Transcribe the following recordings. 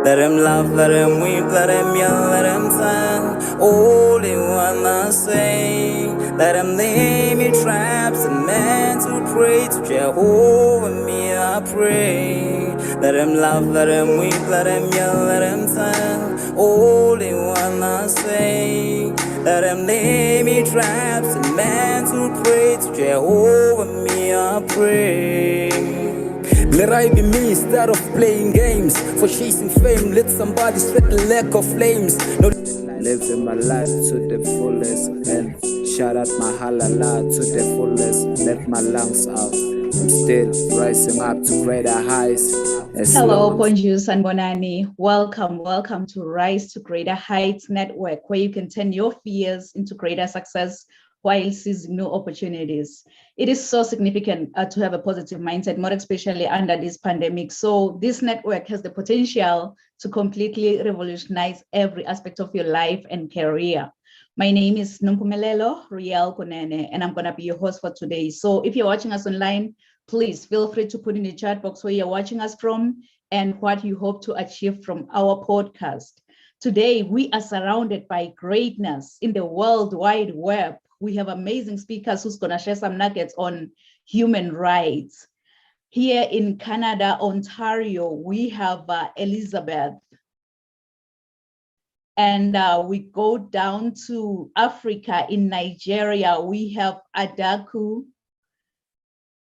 Let him laugh, let him weep, let him yell, let him sing. All they wanna say. Let him lay me traps and men to pray to Jehovah, me I pray. Let him laugh, let him weep, let him yell, let him sing. All they wanna say. Let him lay me traps and men to pray to Jehovah, me I pray. Let I be me instead of playing games. For chasing fame, let somebody sweat the lack of flames. No, living my life to the fullest and shout out my halala to the fullest. Let my lungs out. I'm still rising up to greater heights. Hello, Ponju Sanbonani. Welcome to Rise to Greater Heights Network, where you can turn your fears into greater success while seizing new opportunities. It is so significant to have a positive mindset, more especially under this pandemic. So this network has the potential to completely revolutionize every aspect of your life and career. My name is Numpumelelo Riel Kunene, and I'm going to be your host for today. So if you're watching us online, please feel free to put in the chat box where you're watching us from and what you hope to achieve from our podcast. Today, we are surrounded by greatness in the World Wide Web. We have amazing speakers who's going to share some nuggets on human rights. Here in Canada, Ontario, we have Elizabeth. And we go down to Africa. In Nigeria, we have Adaku.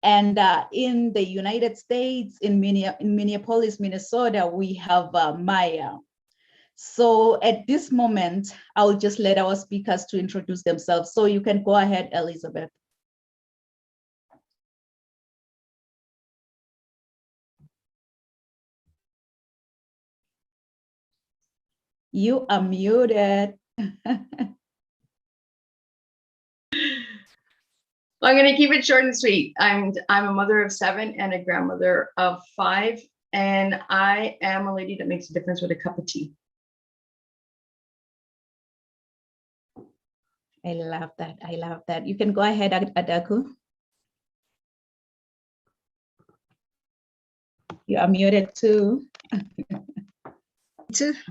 And in the United States, in Minneapolis, Minnesota, we have Maya. So at this moment, I'll just let our speakers to introduce themselves. So you can go ahead, Elizabeth. You are muted. I'm going to keep it short and sweet. I'm a mother of 7 and a grandmother of 5, and I am a lady that makes a difference with a cup of tea. I love that. I love that. You can go ahead, Adaku. You are muted too.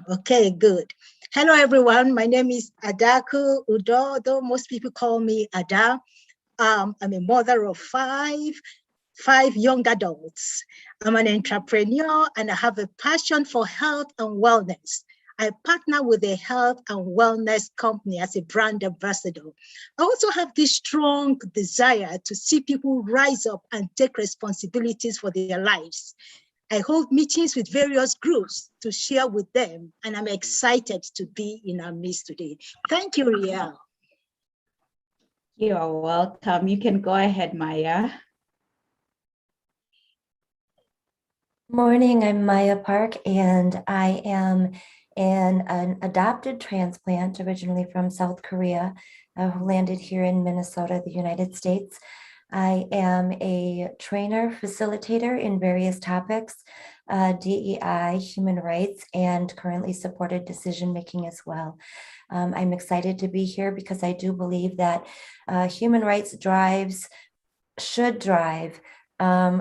Okay, good. Hello, everyone. My name is Adaku Udo, though most people call me Ada. I'm a mother of five young adults. I'm an entrepreneur and I have a passion for health and wellness. I partner with a health and wellness company as a brand ambassador. I also have this strong desire to see people rise up and take responsibilities for their lives. I hold meetings with various groups to share with them, and I'm excited to be in our midst today. Thank you, Riel. You are welcome. You can go ahead, Maya. Morning, I'm Maya Park, and I am an adopted transplant originally from South Korea who landed here in Minnesota, the United States. I am a trainer, facilitator in various topics, DEI, human rights, and currently supported decision-making as well. I'm excited to be here because I do believe that human rights should drive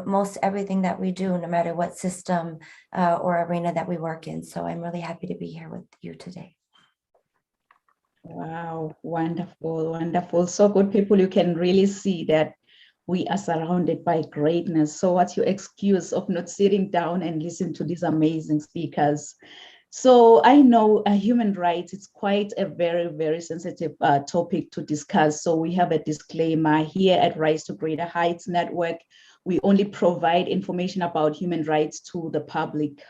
most everything that we do, no matter what system or arena that we work in. So I'm really happy to be here with you today. Wow, wonderful, wonderful. So good, people. You can really see that we are surrounded by greatness. So what's your excuse of not sitting down and listening to these amazing speakers? So I know human rights, it's quite a very, very sensitive topic to discuss. So we have a disclaimer here at Rise to Greater Heights Network. We only provide information about human rights to the public.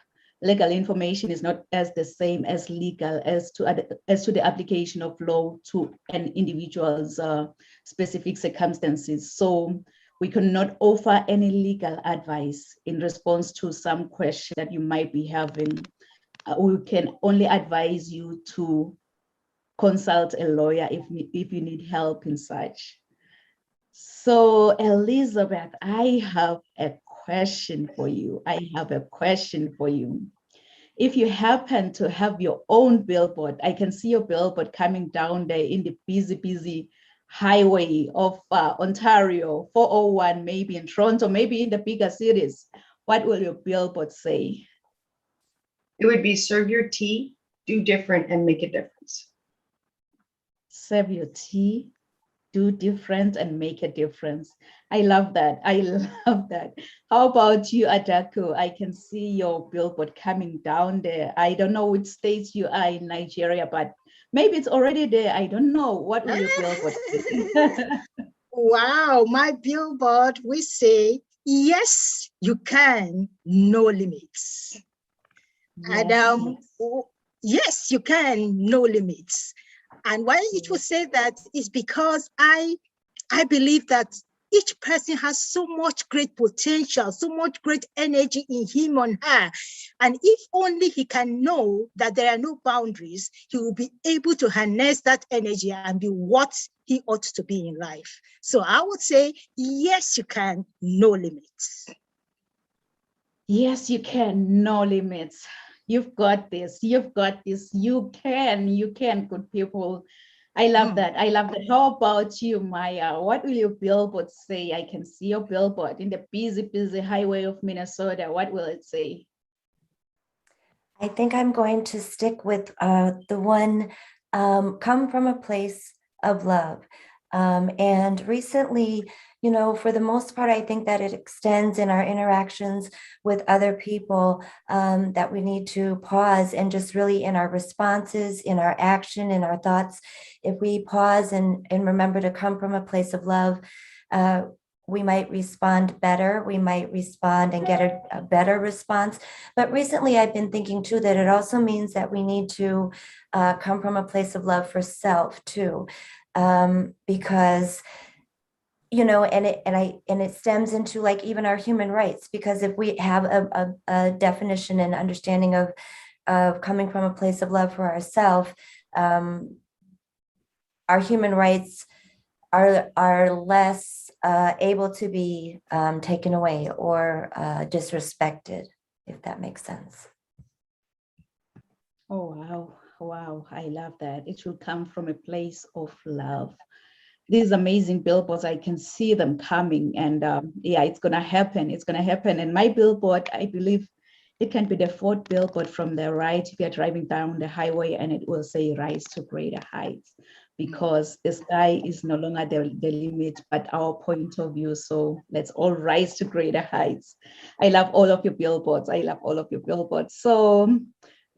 Legal information is not as the same as legal as to the application of law to an individual's specific circumstances. So we cannot offer any legal advice in response to some question that you might be having. We can only advise you to consult a lawyer if you need help in such. So Elizabeth, I have a question for you. If you happen to have your own billboard, I can see your billboard coming down there in the busy highway of Ontario, 401, maybe in Toronto, maybe in the bigger cities. What will your billboard say? It would be serve your tea, do different, and make a difference. Serve your tea, do different, and make a difference. I love that. I love that. How about you, Adaku? I can see your billboard coming down there. I don't know which states you are in Nigeria, but maybe it's already there. I don't know. What will your billboard say? Wow, my billboard, we say, yes, you can, no limits. And yes, you can, no limits. And why it will say that is because I believe that each person has so much great potential, so much great energy in him or her. And if only he can know that there are no boundaries, he will be able to harness that energy and be what he ought to be in life. So I would say, yes, you can, no limits. Yes, you can, no limits. You've got this, you've got this, you can, good people. I love that. I love that. How about you, Maya? What will your billboard say? I can see your billboard in the busy, busy highway of Minnesota. What will it say? I think I'm going to stick with the one, come from a place of love. And recently, you know, for the most part, I think that it extends in our interactions with other people, that we need to pause and just really in our responses, in our action, in our thoughts, if we pause and remember to come from a place of love, we might respond better. We might respond and get a better response. But recently I've been thinking too, that it also means that we need to come from a place of love for self too. Because, you know, and it stems into like even our human rights, because if we have a definition and understanding of coming from a place of love for ourselves, our human rights are less able to be taken away or disrespected, if that makes sense. Oh, wow. Wow. I love that. It should come from a place of love. These amazing billboards, I can see them coming, and yeah, it's going to happen. It's going to happen. And my billboard, I believe it can be the fourth billboard from the right if you're driving down the highway, and it will say rise to greater heights, because the sky is no longer the limit, but our point of view. So let's all rise to greater heights. I love all of your billboards. I love all of your billboards. So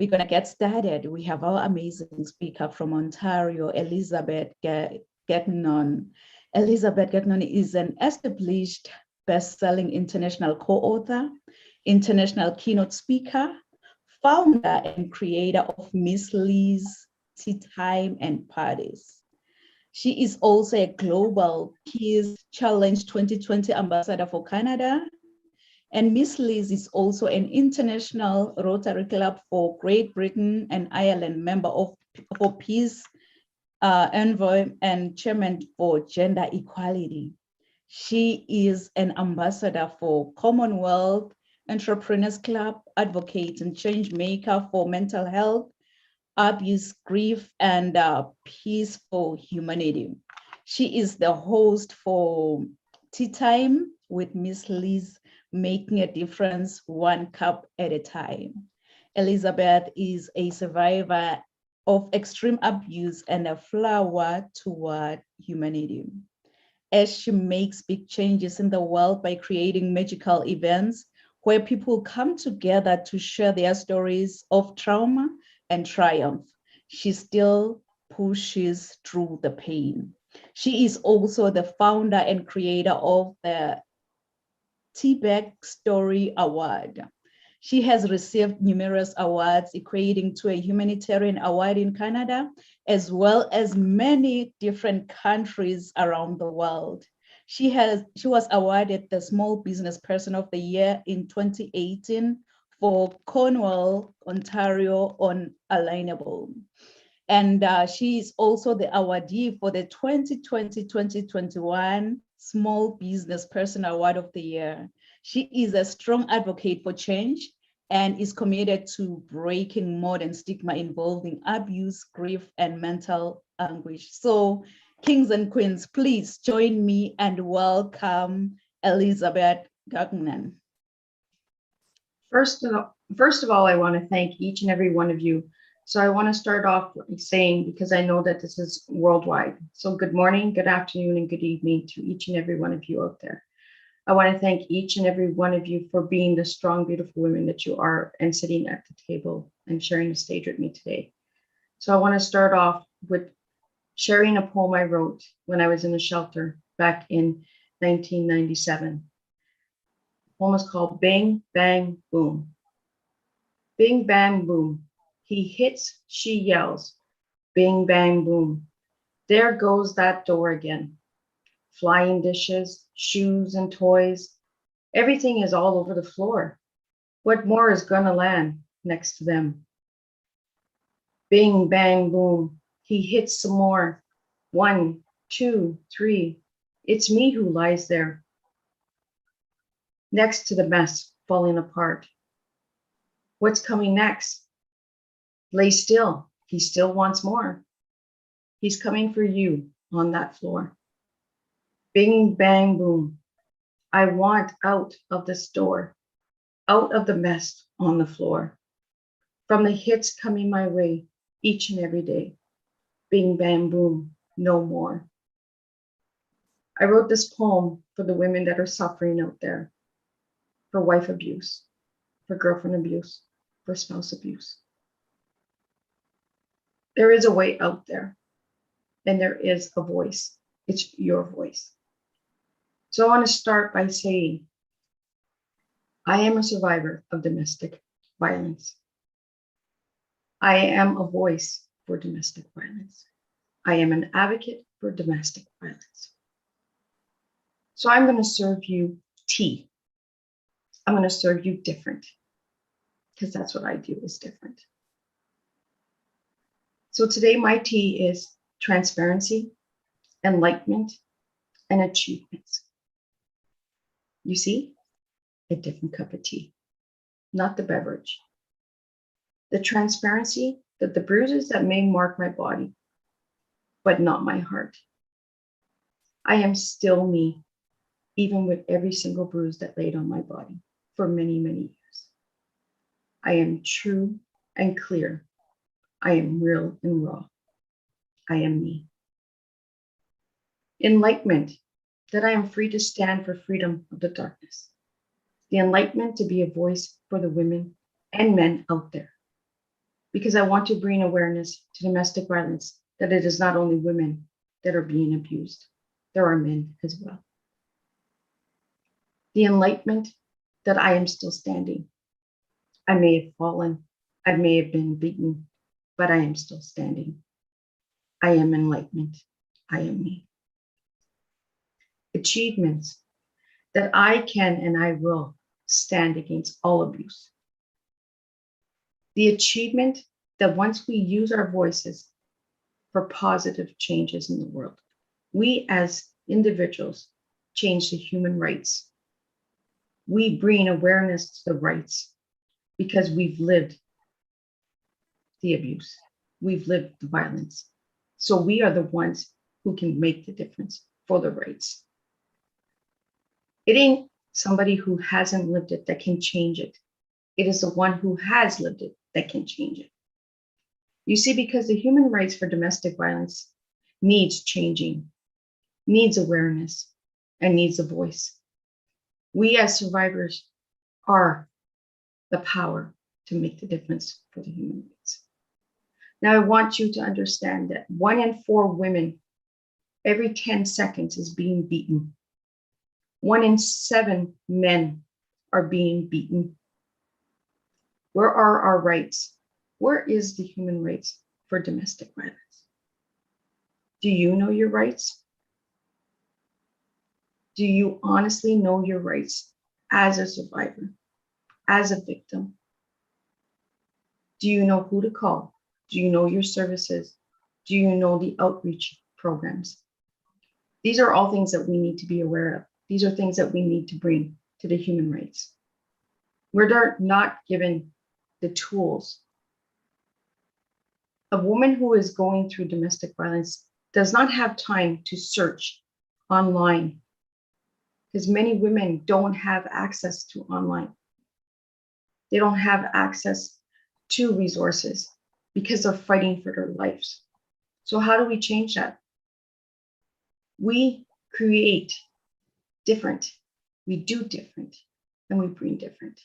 we're going to get started. We have our amazing speaker from Ontario, Elizabeth Gagnon. Elizabeth Gagnon is an established best-selling international co-author, international keynote speaker, founder and creator of Miss Li's Tea Time and Parties. She is also a Global Peace Challenge 2020 ambassador for Canada. And Miss Liz is also an international Rotary Club for Great Britain and Ireland member for Peace Envoy and chairman for Gender Equality. She is an ambassador for Commonwealth Entrepreneurs Club, advocate and change maker for mental health, abuse, grief, and peace for humanity. She is the host for Tea Time with Miss Liz, making a difference one cup at a time. Elizabeth is a survivor of extreme abuse and a flower toward humanity. As she makes big changes in the world by creating magical events where people come together to share their stories of trauma and triumph, she still pushes through the pain. She is also the founder and creator of the T-Bag Story Award. She has received numerous awards equating to a humanitarian award in Canada, as well as many different countries around the world. She was awarded the Small Business Person of the Year in 2018 for Cornwall, Ontario on Alignable. And she is also the awardee for the 2020-2021 Small Business Person Award of the Year. She is a strong advocate for change and is committed to breaking modern stigma involving abuse, grief, and mental anguish. So, kings and queens, please join me and welcome Elizabeth Gagnon. First of all, I want to thank each and every one of you. So I want to start off by saying, because I know that this is worldwide. So good morning, good afternoon, and good evening to each and every one of you out there. I want to thank each and every one of you for being the strong, beautiful women that you are and sitting at the table and sharing the stage with me today. So I want to start off with sharing a poem I wrote when I was in a shelter back in 1997. The poem is called Bang, Bang, Boom. Bing, bang, boom. He hits, she yells. Bing, bang, boom. There goes that door again. Flying dishes, shoes and toys. Everything is all over the floor. What more is gonna land next to them? Bing, bang, boom. He hits some more. 1, 2, 3. It's me who lies there. Next to the mess falling apart. What's coming next? Lay still. He still wants more. He's coming for you on that floor. Bing, bang, boom. I want out of this door, out of the mess on the floor, from the hits coming my way each and every day. Bing, bang, boom, no more. I wrote this poem for the women that are suffering out there, for wife abuse, for girlfriend abuse, for spouse abuse. There is a way out there, and there is a voice. It's your voice. So I want to start by saying, I am a survivor of domestic violence. I am a voice for domestic violence. I am an advocate for domestic violence. So I'm going to serve you tea. I'm going to serve you different, because that's what I do, is different. So today my tea is transparency, enlightenment, and achievements. You see, a different cup of tea, not the beverage. The transparency that the bruises that may mark my body, but not my heart. I am still me, even with every single bruise that laid on my body for many, many years. I am true and clear. I am real and raw. I am me. Enlightenment, that I am free to stand for freedom of the darkness. The enlightenment to be a voice for the women and men out there. Because I want to bring awareness to domestic violence, that it is not only women that are being abused, there are men as well. The enlightenment that I am still standing. I may have fallen, I may have been beaten, but I am still standing. I am enlightenment. I am me. Achievements, that I can and I will stand against all abuse. The achievement that once we use our voices for positive changes in the world, we as individuals change the human rights. We bring awareness to the rights because we've lived the abuse. We've lived the violence. So we are the ones who can make the difference for the rights. It ain't somebody who hasn't lived it that can change it. It is the one who has lived it that can change it. You see, because the human rights for domestic violence needs changing, needs awareness, and needs a voice. We as survivors are the power to make the difference for the human rights. Now, I want you to understand that 1 in 4 women every 10 seconds is being beaten. 1 in 7 men are being beaten. Where are our rights? Where is the human rights for domestic violence? Do you know your rights? Do you honestly know your rights as a survivor, as a victim? Do you know who to call? Do you know your services? Do you know the outreach programs? These are all things that we need to be aware of. These are things that we need to bring to the human rights. We're not given the tools. A woman who is going through domestic violence does not have time to search online, because many women don't have access to online. They don't have access to resources because they're fighting for their lives. So how do we change that? We create different, we do different, and we bring different.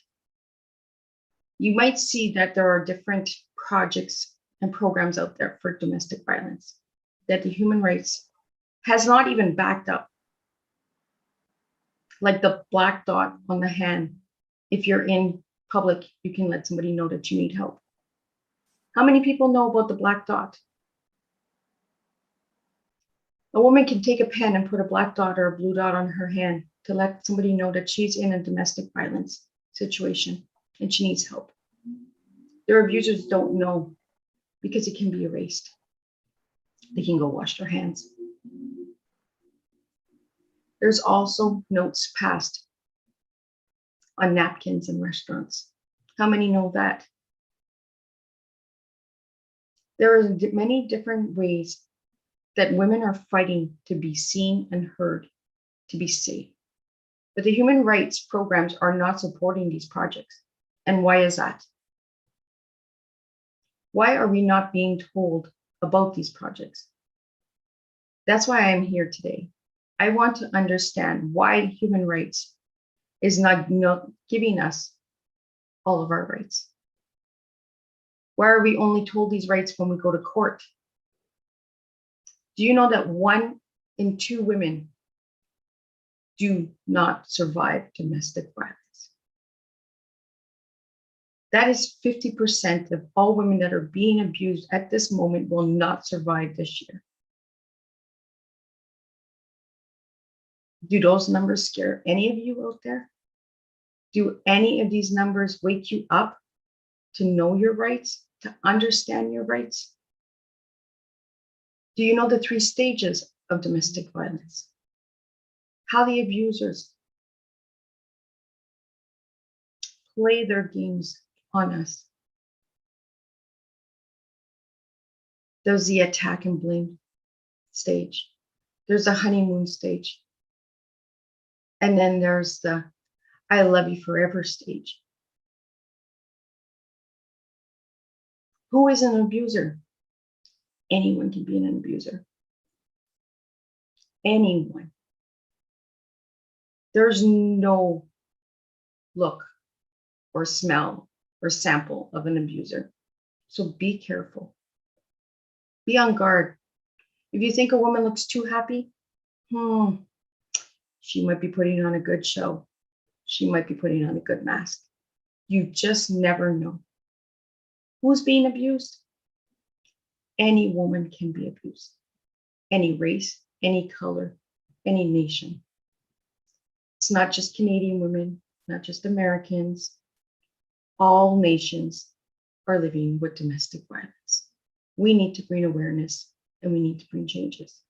You might see that there are different projects and programs out there for domestic violence that the human rights has not even backed up. Like the black dot on the hand. If you're in public, you can let somebody know that you need help. How many people know about the black dot? A woman can take a pen and put a black dot or a blue dot on her hand to let somebody know that she's in a domestic violence situation and she needs help. Their abusers don't know because it can be erased. They can go wash their hands. There's also notes passed on napkins in restaurants. How many know that? There are many different ways that women are fighting to be seen and heard, to be safe. But the human rights programs are not supporting these projects. And why is that? Why are we not being told about these projects? That's why I'm here today. I want to understand why human rights is not giving us all of our rights. Why are we only told these rights when we go to court? Do you know that 1 in 2 women do not survive domestic violence? That is 50% of all women that are being abused at this moment will not survive this year. Do those numbers scare any of you out there? Do any of these numbers wake you up to know your rights, to understand your rights? Do you know the 3 stages of domestic violence? How the abusers play their games on us. There's the attack and blame stage. There's a honeymoon stage. And then there's the I love you forever stage. Who is an abuser? Anyone can be an abuser. Anyone. There's no look or smell or sample of an abuser. So be careful. Be on guard. If you think a woman looks too happy, she might be putting on a good show. She might be putting on a good mask. You just never know. Who's being abused? Any woman can be abused. Any race, any color, any nation. It's not just Canadian women, not just Americans. All nations are living with domestic violence. We need to bring awareness and we need to bring changes.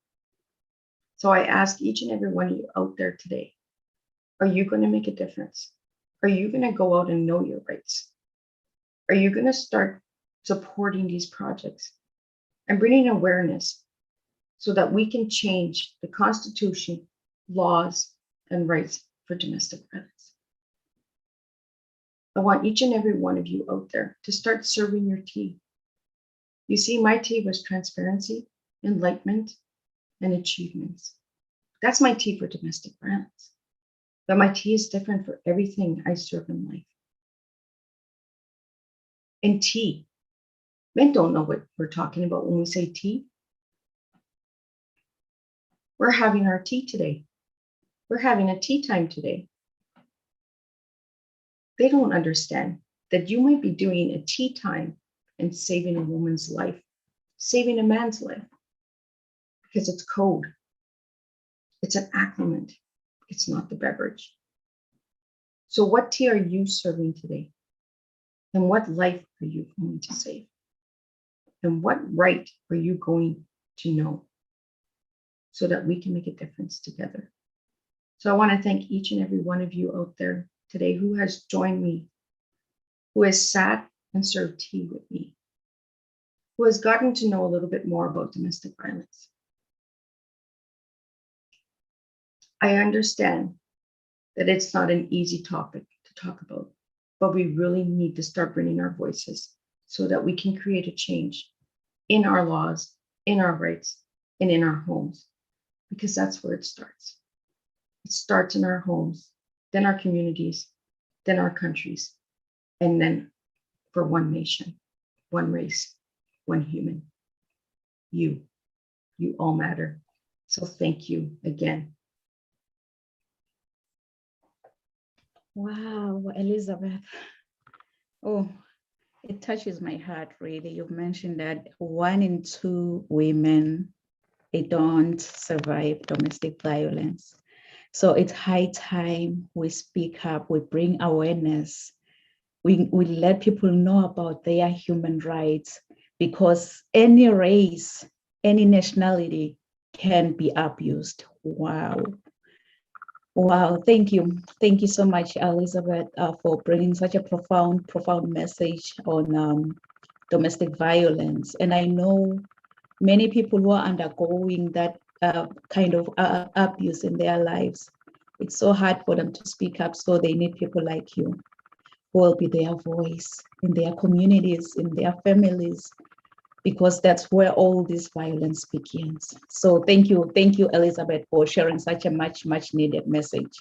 So I ask each and every one of you out there today, are you going to make a difference? Are you going to go out and know your rights? Are you going to start supporting these projects and bringing awareness so that we can change the Constitution, laws, and rights for domestic violence? I want each and every one of you out there to start serving your tea. You see, my tea was transparency, enlightenment, and achievements. That's my tea for domestic violence. But my tea is different for everything I serve in life. And tea, men don't know what we're talking about when we say tea. We're having our tea today. We're having a tea time today. They don't understand that you might be doing a tea time and saving a woman's life, saving a man's life, because it's code. It's an acclimate. It's not the beverage. So what tea are you serving today? And what life are you going to save? And what right are you going to know so that we can make a difference together? So I want to thank each and every one of you out there today who has joined me, who has sat and served tea with me, who has gotten to know a little bit more about domestic violence. I understand that it's not an easy topic to talk about. but we really need to start bringing our voices so that we can create a change in our laws, in our rights, and in our homes, because that's where it starts. It starts in our homes, then our communities, then our countries, and then for one nation, one race, one human. You all matter. So thank you again. Wow, Elizabeth. Oh, it touches my heart, really. You've mentioned that 1 in 2 women, they don't survive domestic violence. So it's high time we speak up, we bring awareness, we let people know about their human rights, because any race, any nationality can be abused. Wow. Wow, thank you. Thank you so much, Elizabeth, for bringing such a profound message on domestic violence. And I know many people who are undergoing that kind of abuse in their lives. It's so hard for them to speak up, so they need people like you who will be their voice in their communities, in their families, because that's where all this violence begins. So thank you, Elizabeth, for sharing such a much needed message.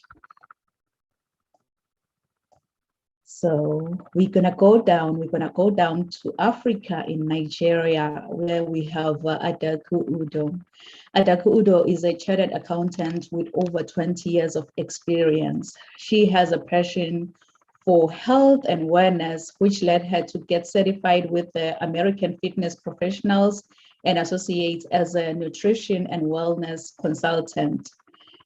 So we're gonna go down to Africa, in Nigeria, where we have Adaku Udo. Adaku Udo is a chartered accountant with over 20 years of experience. She has a passion for health and wellness, which led her to get certified with the American Fitness Professionals and Associates as a nutrition and wellness consultant.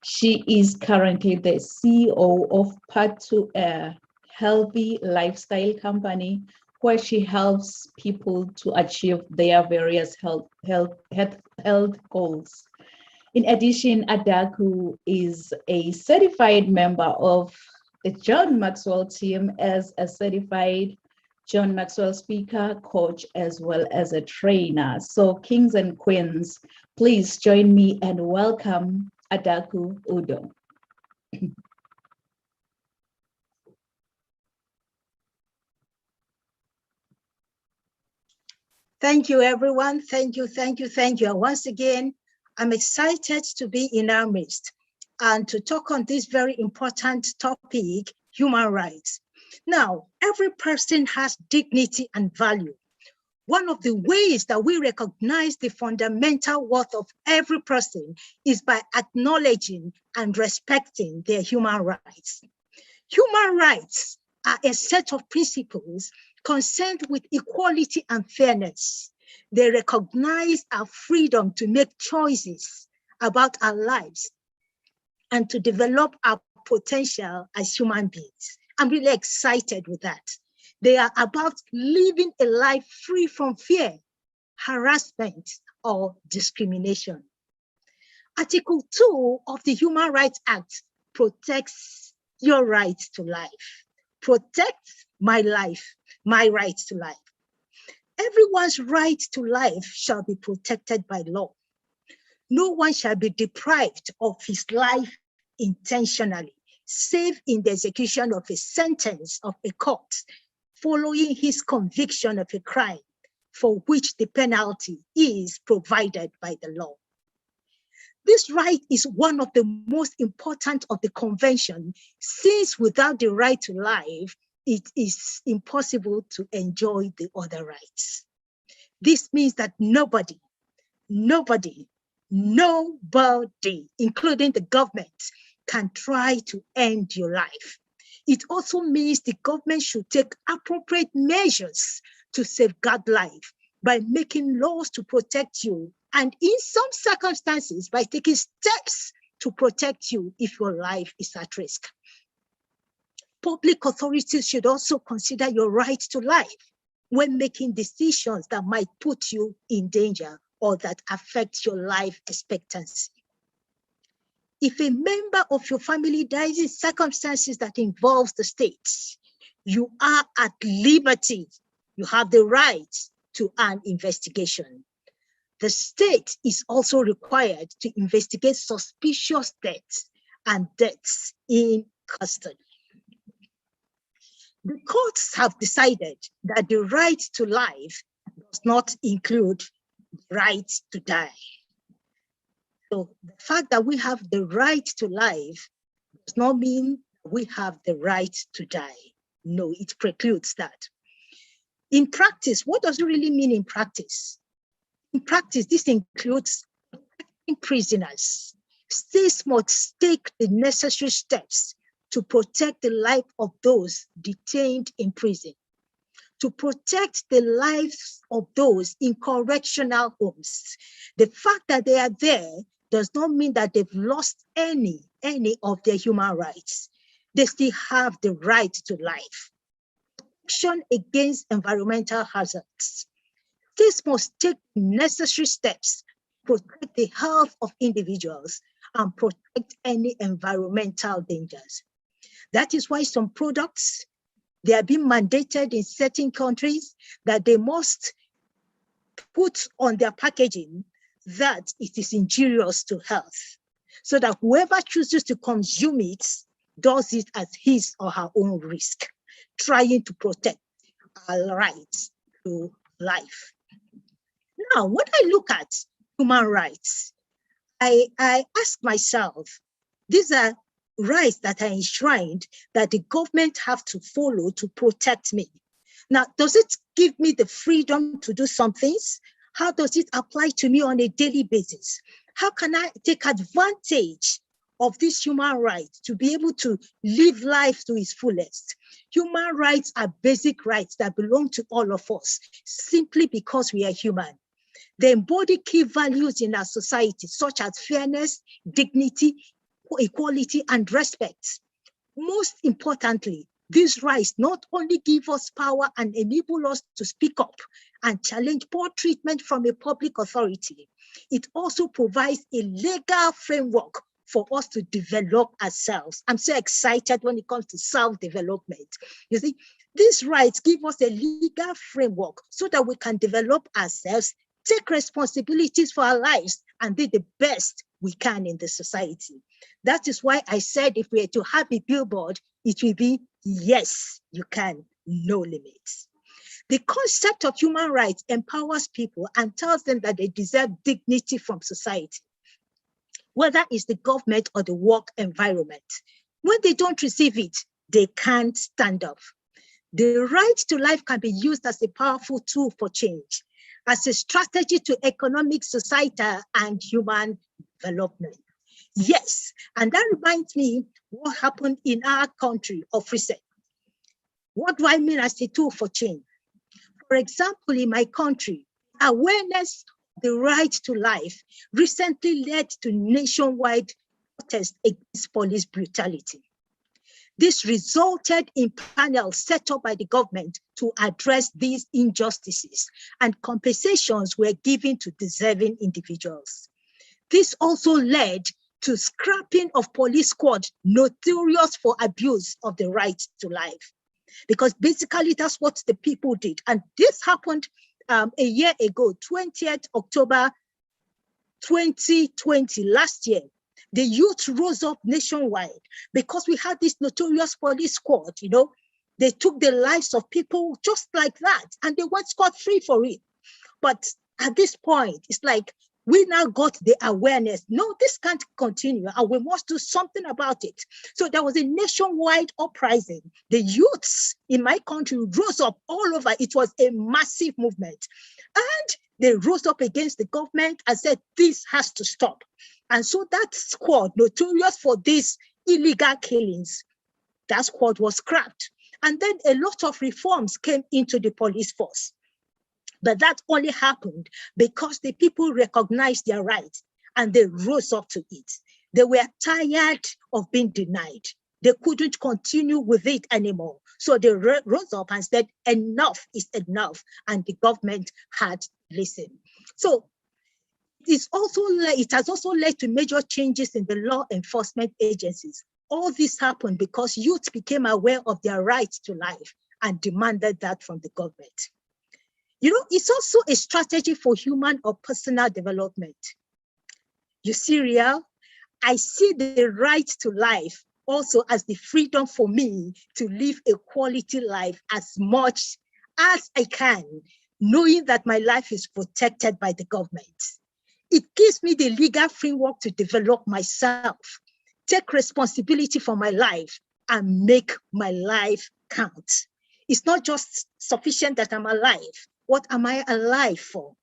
She is currently the CEO of Path2 Air, healthy lifestyle company, where she helps people to achieve their various health goals. In addition, Adaku is a certified member of the John Maxwell team as a certified John Maxwell speaker, coach, as well as a trainer. So kings and queens, please join me and welcome Adaku Udo. Thank you, everyone. Thank you. Once again, I'm excited to be in our midst and to talk on this very important topic, human rights. Now, every person has dignity and value. One of the ways that we recognize the fundamental worth of every person is by acknowledging and respecting their human rights. Human rights are a set of principles concerned with equality and fairness. They recognize our freedom to make choices about our lives and to develop our potential as human beings. I'm really excited with that. They are about living a life free from fear, harassment, or discrimination. Article 2 of the Human Rights Act protects your right to life. Protect my life, my right to life. Everyone's right to life shall be protected by law. No one shall be deprived of his life intentionally, save in the execution of a sentence of a court following his conviction of a crime for which the penalty is provided by the law. This right is one of the most important of the convention, since without the right to life, it is impossible to enjoy the other rights. This means that nobody, including the government, can try to end your life. It also means the government should take appropriate measures to safeguard life by making laws to protect you, and in some circumstances, by taking steps to protect you if your life is at risk. Public authorities should also consider your right to life when making decisions that might put you in danger or that affect your life expectancy. If a member of your family dies in circumstances that involves the state, you are at liberty. You have the right to an investigation. The state is also required to investigate suspicious deaths and deaths in custody. The courts have decided that the right to life does not include the right to die. So the fact that we have the right to life does not mean we have the right to die. No, it precludes that. In practice, what does it really mean in practice? In practice, this includes protecting prisoners. States must take the necessary steps to protect the life of those detained in prison, to protect the lives of those in correctional homes. The fact that they are there does not mean that they've lost any of their human rights. They still have the right to life. Protection against environmental hazards. States must take necessary steps to protect the health of individuals and protect any environmental dangers. That is why some products, they are being mandated in certain countries that they must put on their packaging that it is injurious to health, so that whoever chooses to consume it does it at his or her own risk, trying to protect our rights to life. Now, when I look at human rights, I ask myself, these are rights that are enshrined that the government have to follow to protect me. Now, does it give me the freedom to do some things? How does it apply to me on a daily basis? How can I take advantage of this human right to be able to live life to its fullest? Human rights are basic rights that belong to all of us simply because we are human. They embody key values in our society, such as fairness, dignity, equality, and respect. Most importantly, these rights not only give us power and enable us to speak up and challenge poor treatment from a public authority, it also provides a legal framework for us to develop ourselves. I'm so excited when it comes to self-development. You see, these rights give us a legal framework so that we can develop ourselves, take responsibilities for our lives, and do the best we can in the society. That is why I said if we are to have a billboard, it will be, yes, you can, no limits. The concept of human rights empowers people and tells them that they deserve dignity from society, whether it's the government or the work environment. When they don't receive it, they can't stand up. The right to life can be used as a powerful tool for change, as a strategy to economic, societal, and human development. Yes, and that reminds me what happened in our country of recent. What do I mean as a tool for change? For example, in my country, awareness of the right to life recently led to nationwide protests against police brutality. This resulted in panels set up by the government to address these injustices, and compensations were given to deserving individuals. This also led to scrapping of police squads notorious for abuse of the right to life. Because basically that's what the people did. And this happened a year ago, 20th October 2020, last year. The youth rose up nationwide because we had this notorious police squad, you know. They took the lives of people just like that, and they went scot-free for it. But at this point, it's like, we now got the awareness. No, this can't continue, and we must do something about it. So there was a nationwide uprising. The youths in my country rose up all over. It was a massive movement. And they rose up against the government and said, this has to stop. And so that squad, notorious for these illegal killings, that squad was scrapped. And then a lot of reforms came into the police force. But that only happened because the people recognized their rights and they rose up to it. They were tired of being denied. They couldn't continue with it anymore. So they rose up and said, enough is enough. And the government had listened. So it has also led to major changes in the law enforcement agencies. All this happened because youth became aware of their rights to life and demanded that from the government. You know, it's also a strategy for human or personal development. You see, Riel, I see the right to life also as the freedom for me to live a quality life as much as I can, knowing that my life is protected by the government. It gives me the legal framework to develop myself, take responsibility for my life, and make my life count. It's not just sufficient that I'm alive. What am I alive for?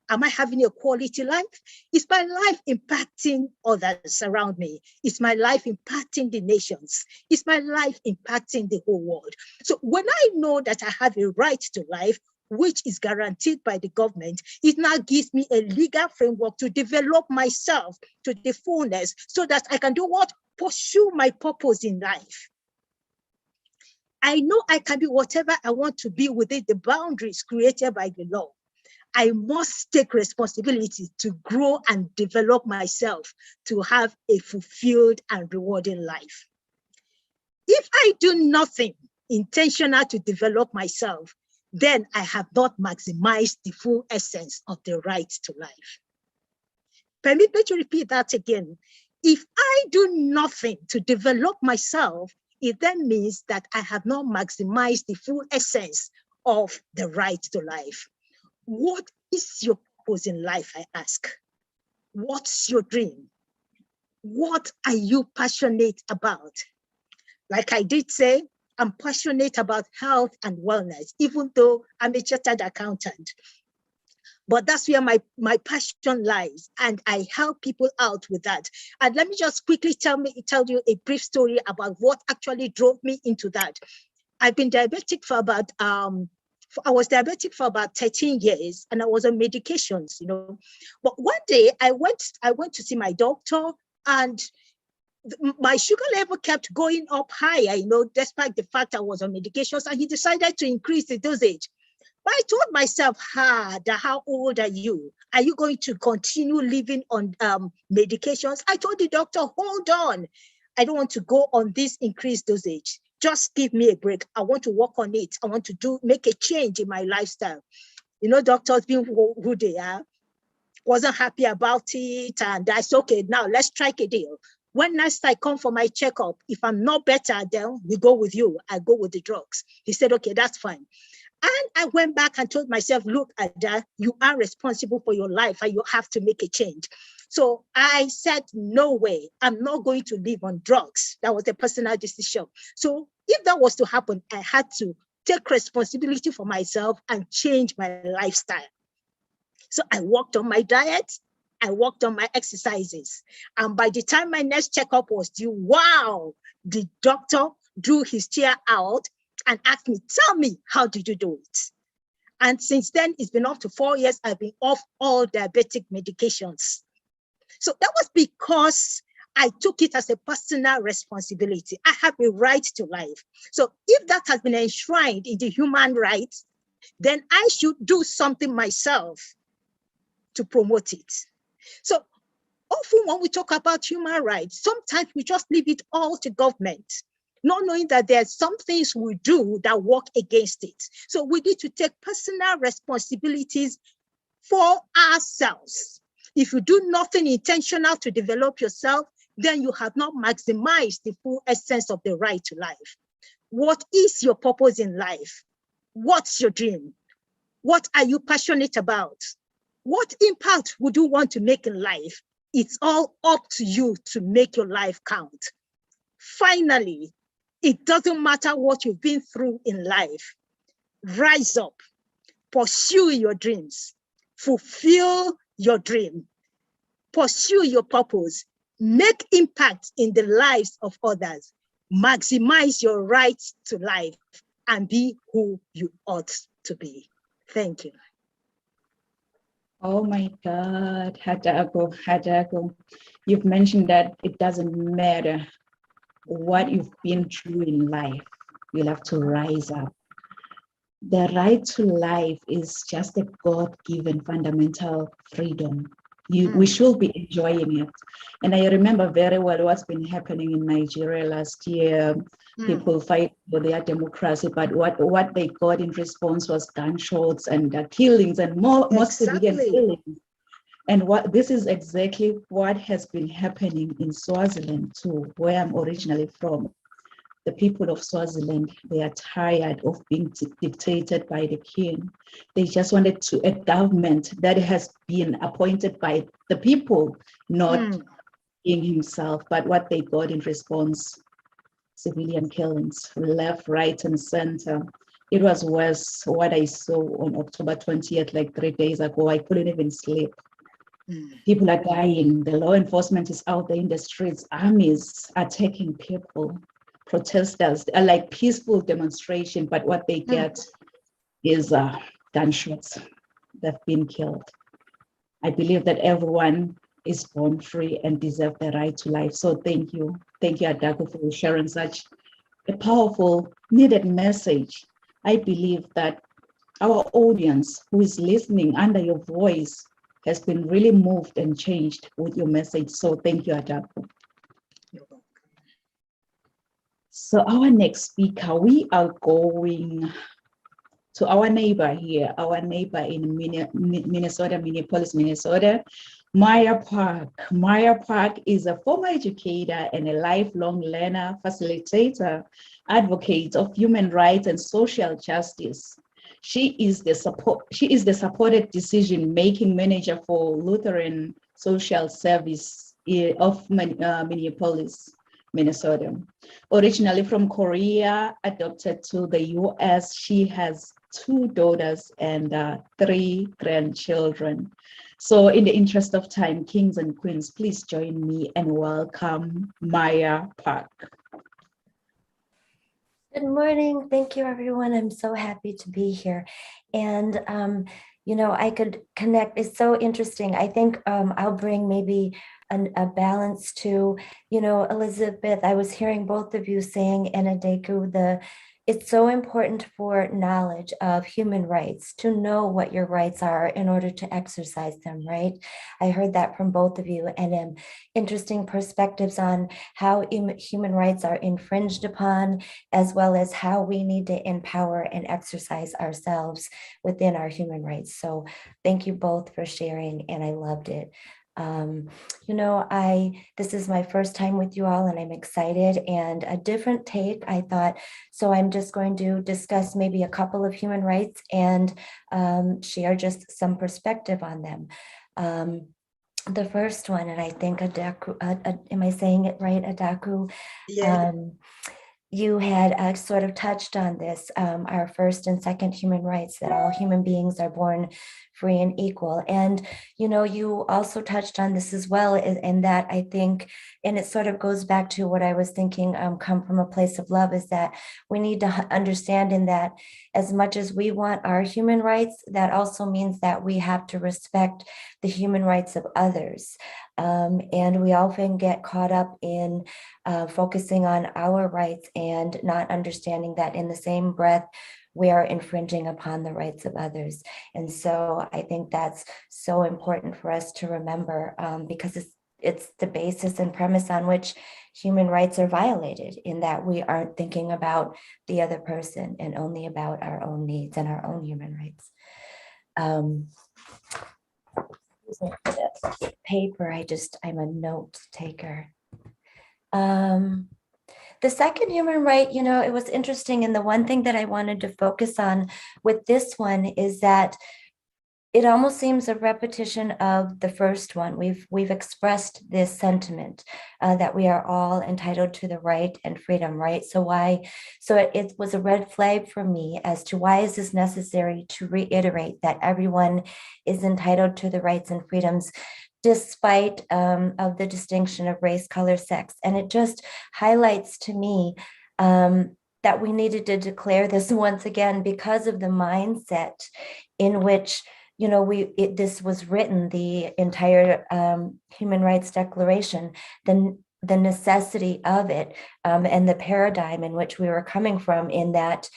Am I having a quality life? Is my life impacting others around me? Is my life impacting the nations? Is my life impacting the whole world? So when I know that I have a right to life, which is guaranteed by the government, it now gives me a legal framework to develop myself to the fullness so that I can do what? Pursue my purpose in life. I know I can be whatever I want to be within the boundaries created by the law. I must take responsibility to grow and develop myself to have a fulfilled and rewarding life. If I do nothing intentional to develop myself, then I have not maximized the full essence of the right to life. Permit me to repeat that again. If I do nothing to develop myself, it then means that I have not maximized the full essence of the right to life. What is your purpose in life, I ask? What's your dream? What are you passionate about? Like I did say, I'm passionate about health and wellness, even though I'm a chartered accountant. But that's where my passion lies, and I help people out with that. And let me just quickly tell you a brief story about what actually drove me into that. I've been diabetic for about I was diabetic for about 13 years, and I was on medications, you know. But one day I went to see my doctor, and my sugar level kept going up higher, you know, despite the fact I was on medications, and he decided to increase the dosage. But I told myself, how old are you? Are you going to continue living on medications? I told the doctor, hold on. I don't want to go on this increased dosage. Just give me a break. I want to work on it. I want to make a change in my lifestyle. You know, doctors being who they are, wasn't happy about it. And I said, okay, now let's strike a deal. When next I come for my checkup, if I'm not better, then we go with you. I go with the drugs. He said, okay, that's fine. And I went back and told myself, look, Ada, you are responsible for your life and you have to make a change. So I said, no way, I'm not going to live on drugs. That was a personal decision. So if that was to happen, I had to take responsibility for myself and change my lifestyle. So I worked on my diet, I worked on my exercises. And by the time my next checkup was due, wow, the doctor drew his chair out and asked me, tell me, how did you do it? And since then, it's been up to 4 years, I've been off all diabetic medications. So that was because I took it as a personal responsibility. I have a right to life. So if that has been enshrined in the human rights, then I should do something myself to promote it. So often when we talk about human rights, sometimes we just leave it all to government, not knowing that there are some things we do that work against it. So we need to take personal responsibilities for ourselves. If you do nothing intentional to develop yourself, then you have not maximized the full essence of the right to life. What is your purpose in life? What's your dream? What are you passionate about? What impact would you want to make in life? It's all up to you to make your life count. Finally, it doesn't matter what you've been through in life. Rise up, pursue your dreams, fulfill your dream, pursue your purpose, make impact in the lives of others, maximize your rights to life, and be who you ought to be. Thank you. Oh my God, Hadago, you've mentioned that it doesn't matter what you've been through in life, you'll have to rise up. The right to life is just a God-given fundamental freedom. We should be enjoying it. And I remember very well what's been happening in Nigeria last year. People fight for their democracy, but what they got in response was gunshots and killings and more civilian killings. And what this is exactly what has been happening in Swaziland too, where I'm originally from. The people of Swaziland, they are tired of being dictated by the king. They just wanted a government that has been appointed by the people, not king himself. But what they got in response, civilian killings, left, right, and center. It was worse what I saw on October 20th, like 3 days ago. I couldn't even sleep. People are dying. The law enforcement is out there in the streets. Armies are taking people. Protesters are like peaceful demonstration, but what they get is gunshots. They've been killed. I believe that everyone is born free and deserve the right to life. So thank you. Thank you, Adaku, for sharing such a powerful, needed message. I believe that our audience who is listening under your voice has been really moved and changed with your message. So thank you, Adaku. So our next speaker, we are going to our neighbor here, our neighbor in Minnesota, Minneapolis, Minnesota, Maya Park. Maya Park is a former educator and a lifelong learner, facilitator, advocate of human rights and social justice. She is the supported decision-making manager for Lutheran Social Service of Minneapolis, Minnesota. Originally from Korea, adopted to the US, she has 2 daughters and 3 grandchildren. So in the interest of time, kings and queens, please join me and welcome Maya Park. Good morning. Thank you, everyone. I'm so happy to be here. And, you know, I could connect. It's so interesting. I think I'll bring maybe a balance to, you know, Elizabeth, I was hearing both of you saying, and Adeku, it's so important for knowledge of human rights to know what your rights are in order to exercise them, right? I heard that from both of you, and interesting perspectives on how human rights are infringed upon, as well as how we need to empower and exercise ourselves within our human rights. So thank you both for sharing, and I loved it. You know, this is my first time with you all, and I'm excited, and a different take, I thought. So I'm just going to discuss maybe a couple of human rights and share just some perspective on them. The first one, and I think Adaku, am I saying it right, Adaku? Yeah. You had sort of touched on this, our first and second human rights, that all human beings are born free and equal. And, you know, you also touched on this as well, and that I think, and it sort of goes back to what I was thinking, come from a place of love, is that we need to understand in that as much as we want our human rights, that also means that we have to respect the human rights of others. And we often get caught up in focusing on our rights and not understanding that in the same breath, we are infringing upon the rights of others. And so I think that's so important for us to remember, because it's the basis and premise on which human rights are violated, in that we aren't thinking about the other person and only about our own needs and our own human rights. Paper, I'm a note taker. The second human right, you know, it was interesting. And the one thing that I wanted to focus on with this one is that it almost seems a repetition of the first one. We've expressed this sentiment that we are all entitled to the right and freedom, right? So it was a red flag for me as to why is this necessary to reiterate that everyone is entitled to the rights and freedoms, despite of the distinction of race, color, sex. And it just highlights to me that we needed to declare this once again, because of the mindset in which, you know, this was written, the entire Human Rights Declaration, the necessity of it, and the paradigm in which we were coming from, in that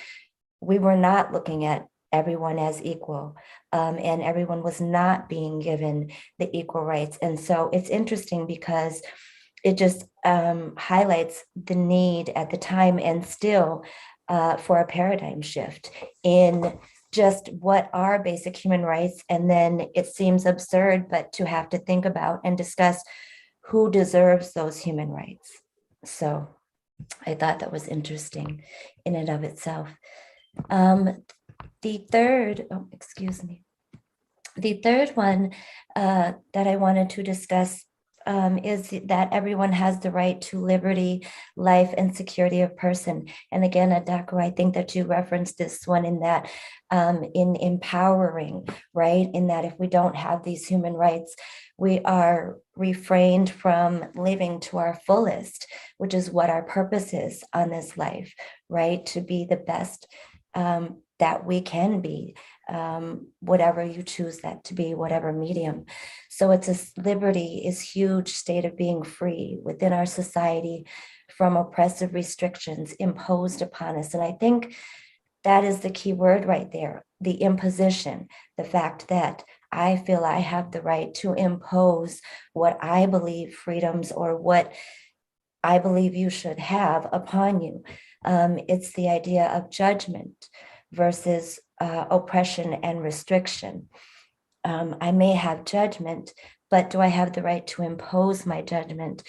we were not looking at everyone as equal, and everyone was not being given the equal rights. And so it's interesting because it just highlights the need at the time, and still, for a paradigm shift in just what are basic human rights. And then it seems absurd, but to have to think about and discuss who deserves those human rights. So I thought that was interesting in and of itself. The third one that I wanted to discuss is that everyone has the right to liberty, life, and security of person. And again, Adaku, I think that you referenced this one in that in empowering, right? In that if we don't have these human rights, we are refrained from living to our fullest, which is what our purpose is on this life, right? To be the best that we can be, whatever you choose that to be, whatever medium. So it's a liberty is huge state of being free within our society from oppressive restrictions imposed upon us. And I think that is the key word right there, the imposition, the fact that I feel I have the right to impose what I believe freedoms or what I believe you should have upon you. It's the idea of judgment versus oppression and restriction. I may have judgment, but do I have the right to impose my judgment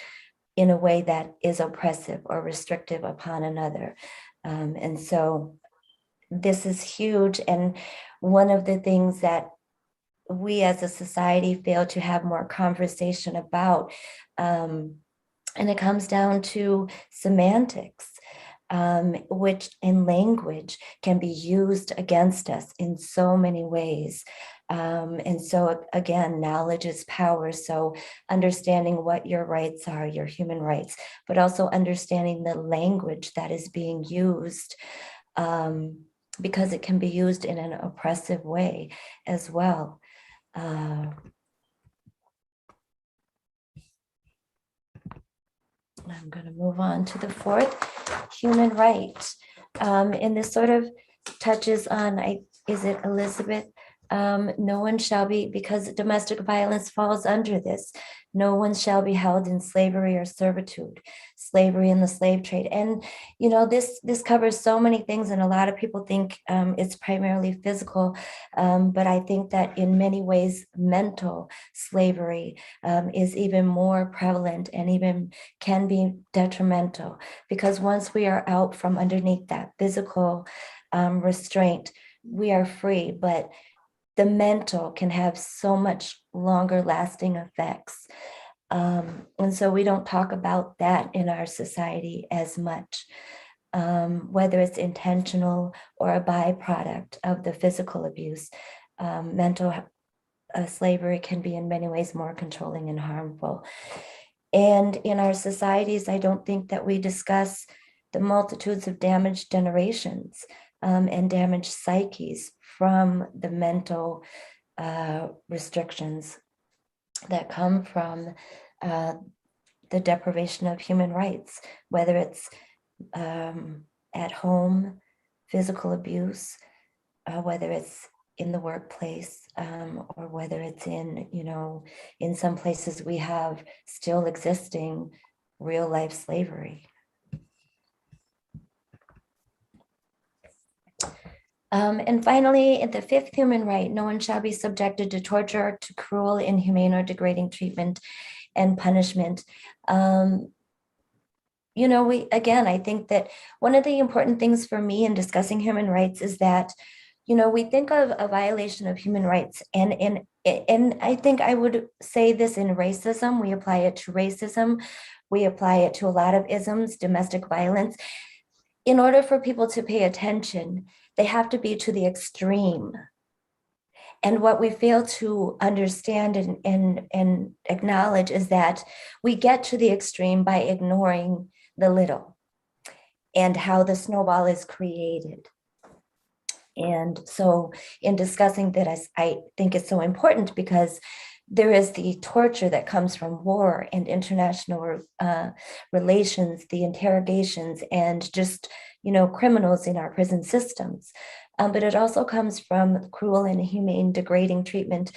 in a way that is oppressive or restrictive upon another? And so this is huge. And one of the things that we as a society fail to have more conversation about, and it comes down to semantics. Which in language can be used against us in so many ways. And so again, knowledge is power. So understanding what your rights are, your human rights, but also understanding the language that is being used, because it can be used in an oppressive way as well. I'm going to move on to the fourth, human right. And this sort of touches on, is it Elizabeth? No one shall be, because domestic violence falls under this, no one shall be held in slavery or servitude, slavery and the slave trade. And, you know, this covers so many things, and a lot of people think it's primarily physical, but I think that in many ways, mental slavery is even more prevalent and even can be detrimental, because once we are out from underneath that physical restraint, we are free, but the mental can have so much longer lasting effects. And so we don't talk about that in our society as much, whether it's intentional or a byproduct of the physical abuse. Mental slavery can be in many ways more controlling and harmful. And in our societies, I don't think that we discuss the multitudes of damaged generations and damaged psyches from the mental restrictions that come from the deprivation of human rights, whether it's at home, physical abuse, whether it's in the workplace, or whether it's in, you know, in some places we have still existing real life slavery. And finally, the fifth human right, no one shall be subjected to torture, to cruel, inhumane, or degrading treatment and punishment. You know, I think that one of the important things for me in discussing human rights is that, you know, we think of a violation of human rights, and I think I would say this in racism, we apply it to racism, we apply it to a lot of isms, domestic violence. In order for people to pay attention, they have to be to the extreme. And what we fail to understand and acknowledge is that we get to the extreme by ignoring the little and how the snowball is created. And so in discussing that, I think it's so important, because there is the torture that comes from war and international relations, the interrogations, and just, you know, criminals in our prison systems. But it also comes from cruel and inhumane, degrading treatment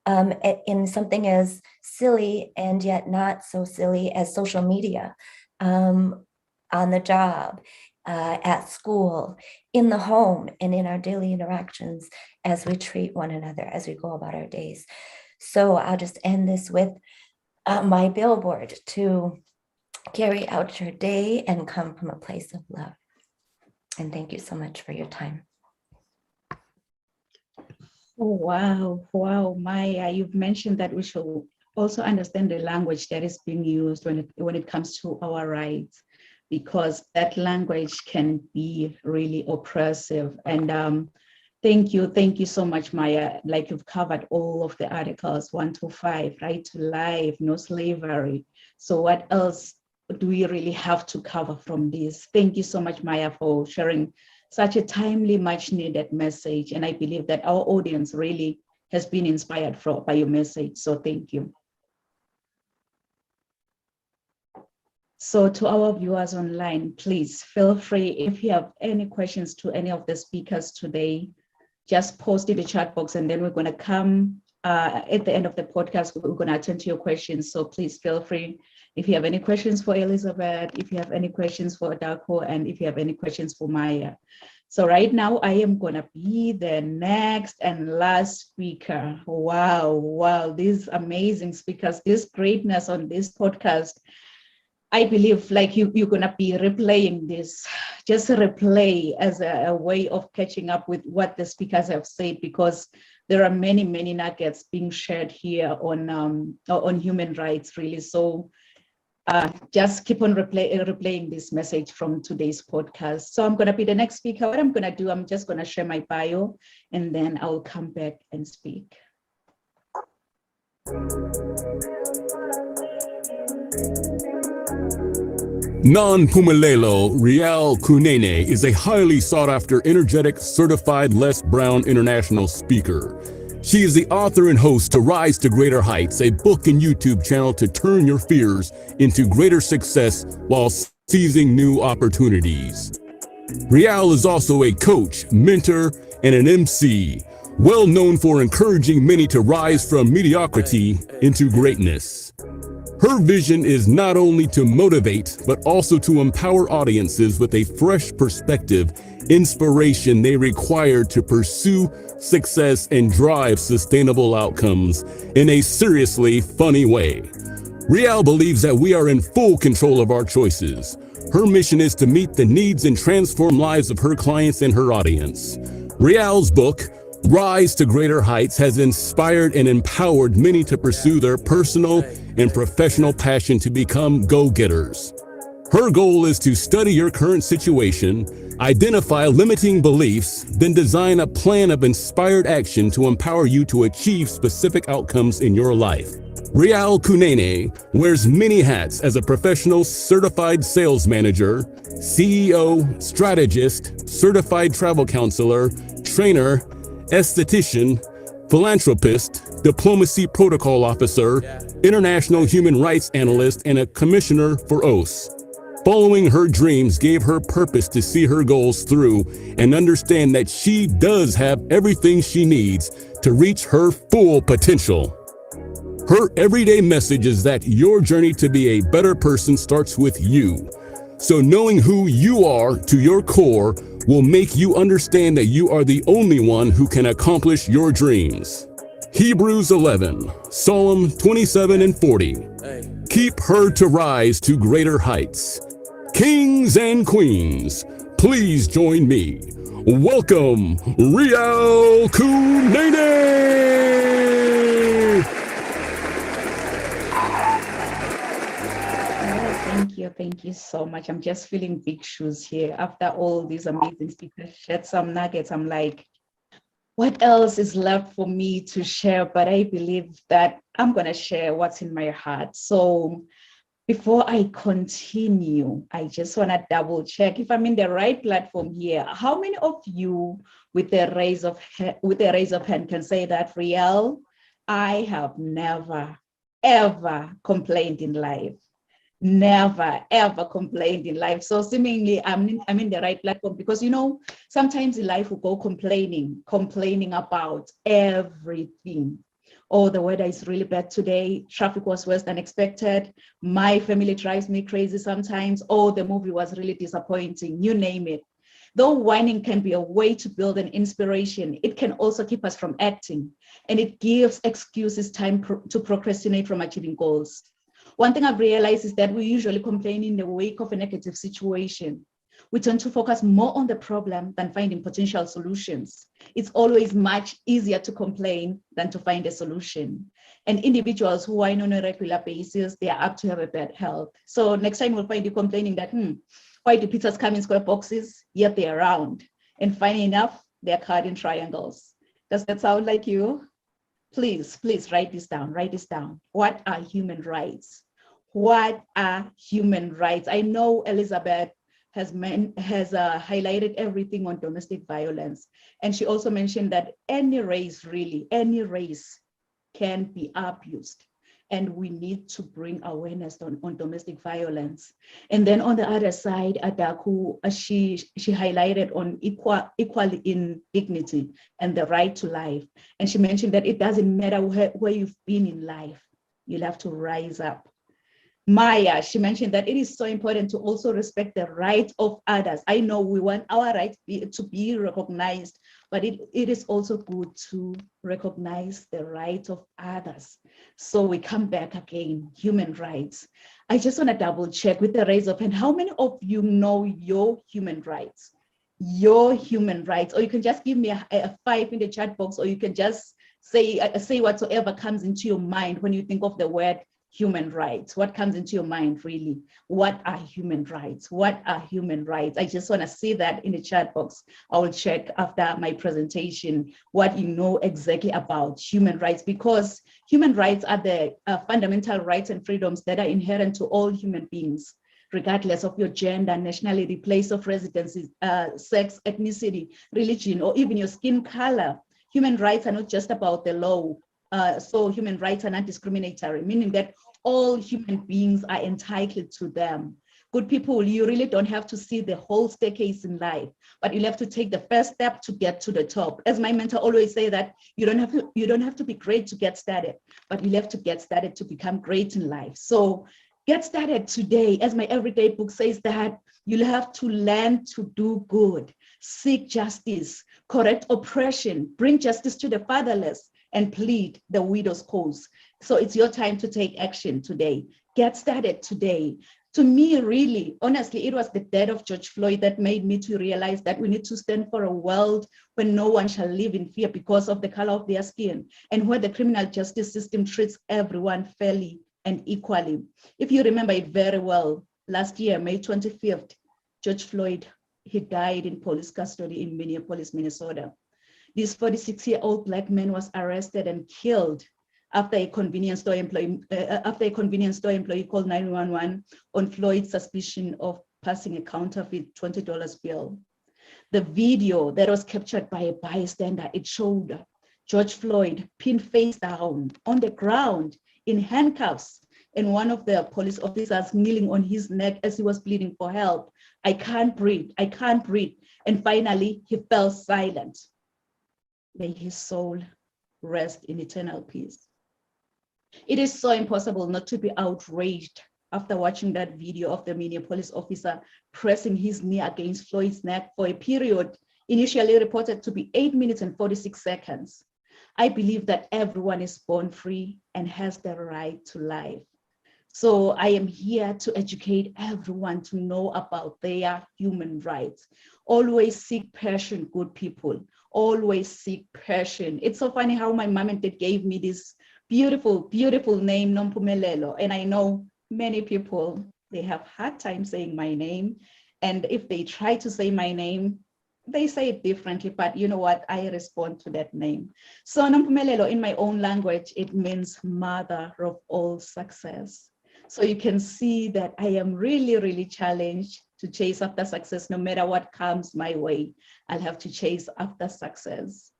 in something as silly and yet not so silly as social media on the job. at school, in the home, and in our daily interactions as we treat one another, as we go about our days. So I'll just end this with my billboard: to carry out your day and come from a place of love. And thank you so much for your time. Oh, wow. Wow, Maya, you've mentioned that we should also understand the language that is being used when it comes to our rights, because that language can be really oppressive. And thank you so much, Maya. Like, you've covered all of the articles 1 to 5, right to life, no slavery. So what else do we really have to cover from this? Thank you so much, Maya, for sharing such a timely, much needed message. And I believe that our audience really has been inspired by your message. So thank you. So to our viewers online, please feel free, if you have any questions to any of the speakers today, just post in the chat box, and then we're going to come at the end of the podcast, we're going to attend to your questions. So please feel free. If you have any questions for Elizabeth, if you have any questions for Adaku, and if you have any questions for Maya. So right now I am going to be the next and last speaker. Wow, these amazing speakers, this greatness on this podcast. I believe like you're going to be replaying this, just a replay as a way of catching up with what the speakers have said, because there are many nuggets being shared here on human rights, really. So just keep on replaying this message from today's podcast. So I'm going to be the next speaker. What I'm going to do, I'm just going to share my bio, and then I'll come back and speak. Nonpumelelo Rial Kunene is a highly sought-after, energetic, certified Les Brown International speaker. She is the author and host to Rise to Greater Heights, a book and YouTube channel to turn your fears into greater success while seizing new opportunities. Rial is also a coach, mentor, and an MC, well known for encouraging many to rise from mediocrity into greatness. Her vision is not only to motivate, but also to empower audiences with a fresh perspective, inspiration they require to pursue success and drive sustainable outcomes in a seriously funny way. Rial believes that we are in full control of our choices. Her mission is to meet the needs and transform lives of her clients and her audience. Rial's book, Rise to Greater Heights, has inspired and empowered many to pursue their personal and professional passion to become go-getters. Her goal is to study your current situation, identify limiting beliefs, then design a plan of inspired action to empower you to achieve specific outcomes in your life. Rial Kunene wears many hats as a professional certified sales manager, CEO, strategist, certified travel counselor, trainer, esthetician, philanthropist, diplomacy protocol officer, international human rights analyst, and a commissioner for OAS. Following her dreams gave her purpose to see her goals through and understand that she does have everything she needs to reach her full potential. Her everyday message is that your journey to be a better person starts with you. So knowing who you are to your core will make you understand that you are the only one who can accomplish your dreams. Hebrews 11, Psalm 27 and 40. Keep her to rise to greater heights. Kings and queens, please join me. Welcome, Rial Kunene! Thank you so much. I'm just feeling big shoes here. After all these amazing speakers shared some nuggets, I'm like, what else is left for me to share? But I believe that I'm going to share what's in my heart. So before I continue, I just want to double check if I'm in the right platform here. How many of you with a raise of hand can say that, Rial, I have never, ever complained in life? Never, ever complained in life. So seemingly I'm in the right platform, because, you know, sometimes in life we go complaining about everything. oh, the weather is really bad today, traffic was worse than expected, my family drives me crazy sometimes, oh, the movie was really disappointing, you name it. Though whining can be a way to build an inspiration, it can also keep us from acting, and it gives excuses time to procrastinate from achieving goals. One thing I've realized is that we usually complain in the wake of a negative situation. We tend to focus more on the problem than finding potential solutions. It's always much easier to complain than to find a solution. And individuals who whine on a regular basis, they are apt to have a bad health. So next time we'll find you complaining that, why do pizzas come in square boxes? Yet they're round. And funny enough, they're cut in triangles. Does that sound like you? Please write this down, write this down. What are human rights? What are human rights? I know Elizabeth has highlighted everything on domestic violence. And she also mentioned that any race can be abused. And we need to bring awareness on domestic violence. And then on the other side, Adaku, she highlighted on equality in dignity and the right to life. And she mentioned that it doesn't matter where you've been in life, you'll have to rise up. Maya, she mentioned that it is so important to also respect the rights of others. I know we want our rights to be recognized, but it is also good to recognize the rights of others. So we come back again, human rights. I just want to double check with the raise of hand, how many of you know your human rights? Your human rights, or you can just give me a 5 in the chat box, or you can just say whatsoever comes into your mind when you think of the word human rights. What comes into your mind really? What are human rights? What are human rights? I just want to see that in the chat box. I will check after my presentation what you know exactly about human rights, because human rights are the fundamental rights and freedoms that are inherent to all human beings, regardless of your gender, nationality, place of residence, sex, ethnicity, religion, or even your skin color. Human rights are not just about the law. So human rights are not discriminatory, meaning that all human beings are entitled to them. Good people, you really don't have to see the whole staircase in life, but you have to take the first step to get to the top. As my mentor always say that you don't have to be great to get started, but you have to get started to become great in life. So get started today. As my everyday book says, that you'll have to learn to do good, seek justice, correct oppression, bring justice to the fatherless, and plead the widow's cause. So it's your time to take action today. Get started today. To me, really, honestly, it was the death of George Floyd that made me to realize that we need to stand for a world where no one shall live in fear because of the color of their skin, and where the criminal justice system treats everyone fairly and equally. If you remember it very well, last year, May 25th, George Floyd, he died in police custody in Minneapolis, Minnesota. This 46-year-old Black man was arrested and killed after a convenience store employee called 911 on Floyd's suspicion of passing a counterfeit $20 bill. The video that was captured by a bystander, it showed George Floyd pinned face down on the ground in handcuffs, and one of the police officers kneeling on his neck as he was pleading for help. I can't breathe, I can't breathe. And finally, he fell silent. May his soul rest in eternal peace. It is so impossible not to be outraged after watching that video of the Minneapolis officer pressing his knee against Floyd's neck for a period initially reported to be 8 minutes and 46 seconds. I believe that everyone is born free and has the right to life. So I am here to educate everyone to know about their human rights. Always seek passion, good people. Always seek passion. It's so funny how my mom and dad gave me this beautiful, beautiful name, Nompumelelo. And I know many people, they have hard time saying my name. And if they try to say my name, they say it differently, but you know what? I respond to that name. So Nompumelelo, in my own language, it means mother of all success. So you can see that I am really, really challenged to chase after success. No matter what comes my way, I'll have to chase after success.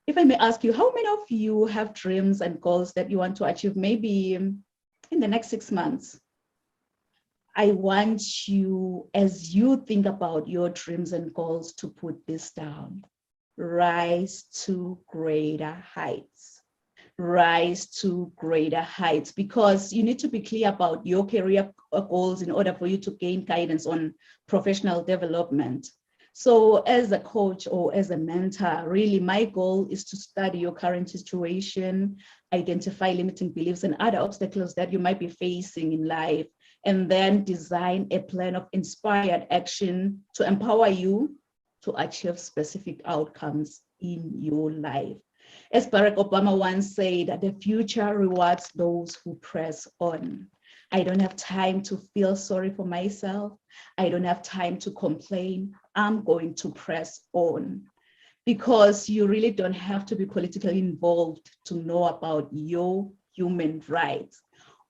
If I may ask you, how many of you have dreams and goals that you want to achieve maybe in the next 6 months? I want you, as you think about your dreams and goals, to put this down. Rise to greater heights. rise to greater heights, because you need to be clear about your career goals in order for you to gain guidance on professional development. So as a coach or as a mentor, really my goal is to study your current situation, identify limiting beliefs and other obstacles that you might be facing in life, and then design a plan of inspired action to empower you to achieve specific outcomes in your life. As Barack Obama once said, the future rewards those who press on. I don't have time to feel sorry for myself. I don't have time to complain. I'm going to press on, because you really don't have to be politically involved to know about your human rights.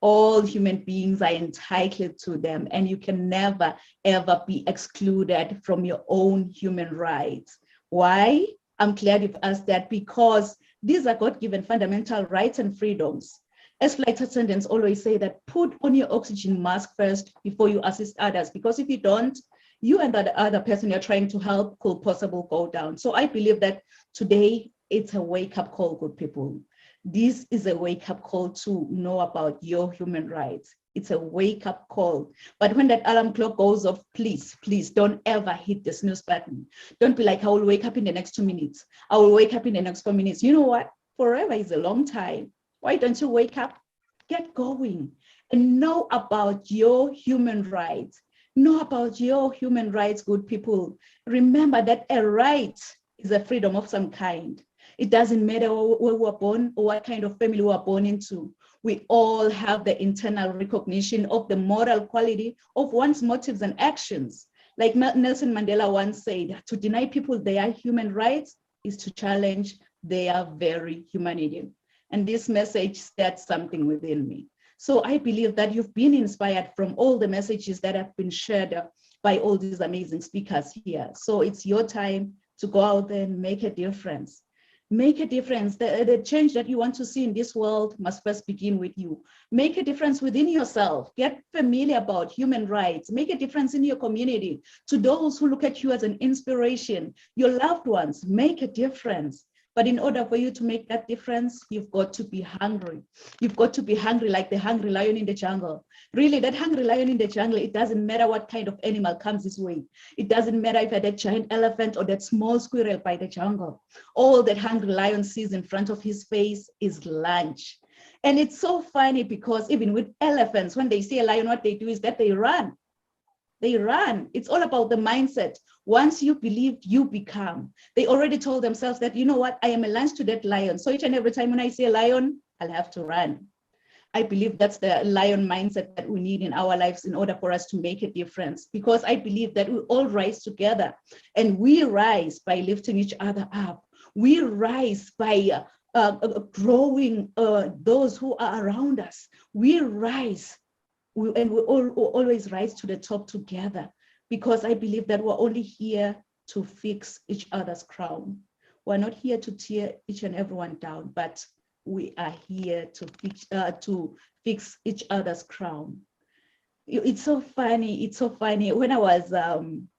All human beings are entitled to them, and you can never, ever be excluded from your own human rights. Why? I'm glad you've asked that, because these are God-given fundamental rights and freedoms. As flight attendants always say, that put on your oxygen mask first before you assist others, because if you don't, you and the other person you're trying to help could possibly go down. So I believe that today it's a wake-up call, good people. This is a wake-up call to know about your human rights. It's a wake-up call. But when that alarm clock goes off, please, please don't ever hit the snooze button. Don't be like, I will wake up in the next 2 minutes. I will wake up in the next 4 minutes. You know what? Forever is a long time. Why don't you wake up? Get going and know about your human rights. Know about your human rights, good people. Remember that a right is a freedom of some kind. It doesn't matter where we were born or what kind of family we were born into. We all have the internal recognition of the moral quality of one's motives and actions. Like Nelson Mandela once said, to deny people their human rights is to challenge their very humanity. And this message starts something within me. So I believe that you've been inspired from all the messages that have been shared by all these amazing speakers here. So it's your time to go out there and make a difference. Make a difference. The change that you want to see in this world must first begin with you. Make a difference within yourself. Get familiar about human rights. Make a difference in your community. To those who look at you as an inspiration, your loved ones, make a difference. But in order for you to make that difference, you've got to be hungry. You've got to be hungry like the hungry lion in the jungle. Really, that hungry lion in the jungle, it doesn't matter what kind of animal comes this way. It doesn't matter if that giant elephant or that small squirrel by the jungle. All that hungry lion sees in front of his face is lunch. And it's so funny because even with elephants, when they see a lion, what they do is that they run. They run. It's all about the mindset. Once you believe, you become. They already told themselves that, you know what, I am a lunch to that lion. So each and every time when I see a lion, I'll have to run. I believe that's the lion mindset that we need in our lives in order for us to make a difference. Because I believe that we all rise together, and we rise by lifting each other up. We rise by growing those who are around us. We rise. And we always rise to the top together, because I believe that we're only here to fix each other's crown. We're not here to tear each and everyone down, but we are here to fix each other's crown. It's so funny. It's so funny. When I was in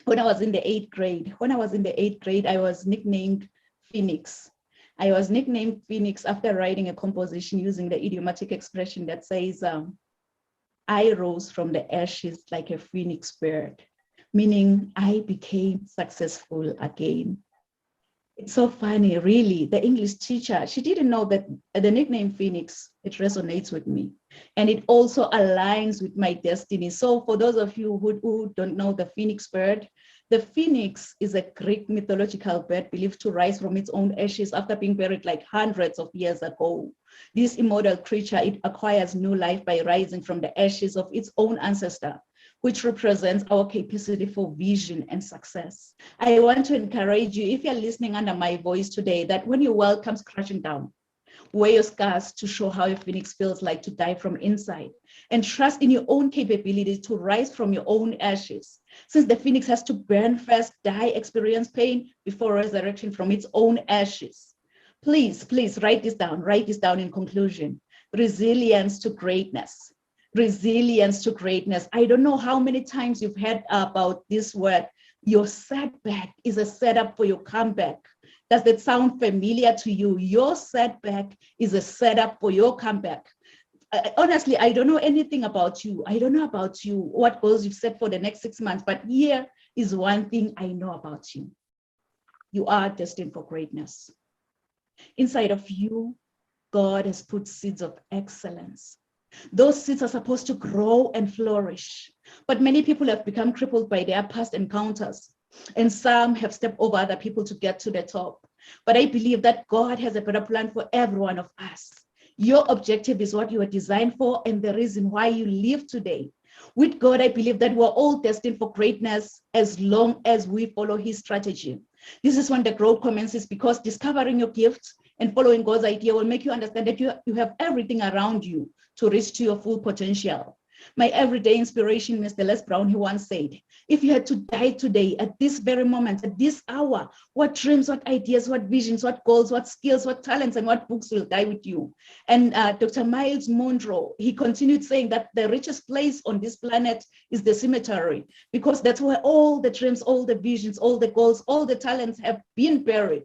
the 8th grade, I was nicknamed Phoenix. I was nicknamed Phoenix after writing a composition using the idiomatic expression that says, I rose from the ashes like a phoenix bird, meaning I became successful again. It's so funny, really. The English teacher, she didn't know that the nickname Phoenix, it resonates with me. And it also aligns with my destiny. So for those of you who don't know the phoenix bird, the phoenix is a Greek mythological bird believed to rise from its own ashes after being buried like hundreds of years ago. This immortal creature, it acquires new life by rising from the ashes of its own ancestor, which represents our capacity for vision and success. I want to encourage you, if you're listening under my voice today, that when your world comes crashing down, wear your scars to show how a phoenix feels like to die from inside, and trust in your own capability to rise from your own ashes. Since the phoenix has to burn first, die, experience pain before resurrection from its own ashes. Please, please write this down in conclusion. Resilience to greatness. Resilience to greatness. I don't know how many times you've heard about this word. Your setback is a setup for your comeback. Does that sound familiar to you? Your setback is a setup for your comeback. Honestly, I don't know anything about you. I don't know about you, what goals you've set for the next 6 months, but here is one thing I know about you. You are destined for greatness. Inside of you, God has put seeds of excellence. Those seeds are supposed to grow and flourish. But many people have become crippled by their past encounters, and some have stepped over other people to get to the top. But I believe that God has a better plan for every one of us. Your objective is what you are designed for and the reason why you live today. With God, I believe that we're all destined for greatness as long as we follow his strategy. This is when the growth commences, because discovering your gifts and following God's idea will make you understand that you have everything around you to reach to your full potential. My everyday inspiration, Mr. Les Brown, he once said, if you had to die today, at this very moment, at this hour, what dreams, what ideas, what visions, what goals, what skills, what talents, and what books will die with you? And Dr. Miles Monroe, he continued saying that the richest place on this planet is the cemetery, because that's where all the dreams, all the visions, all the goals, all the talents have been buried.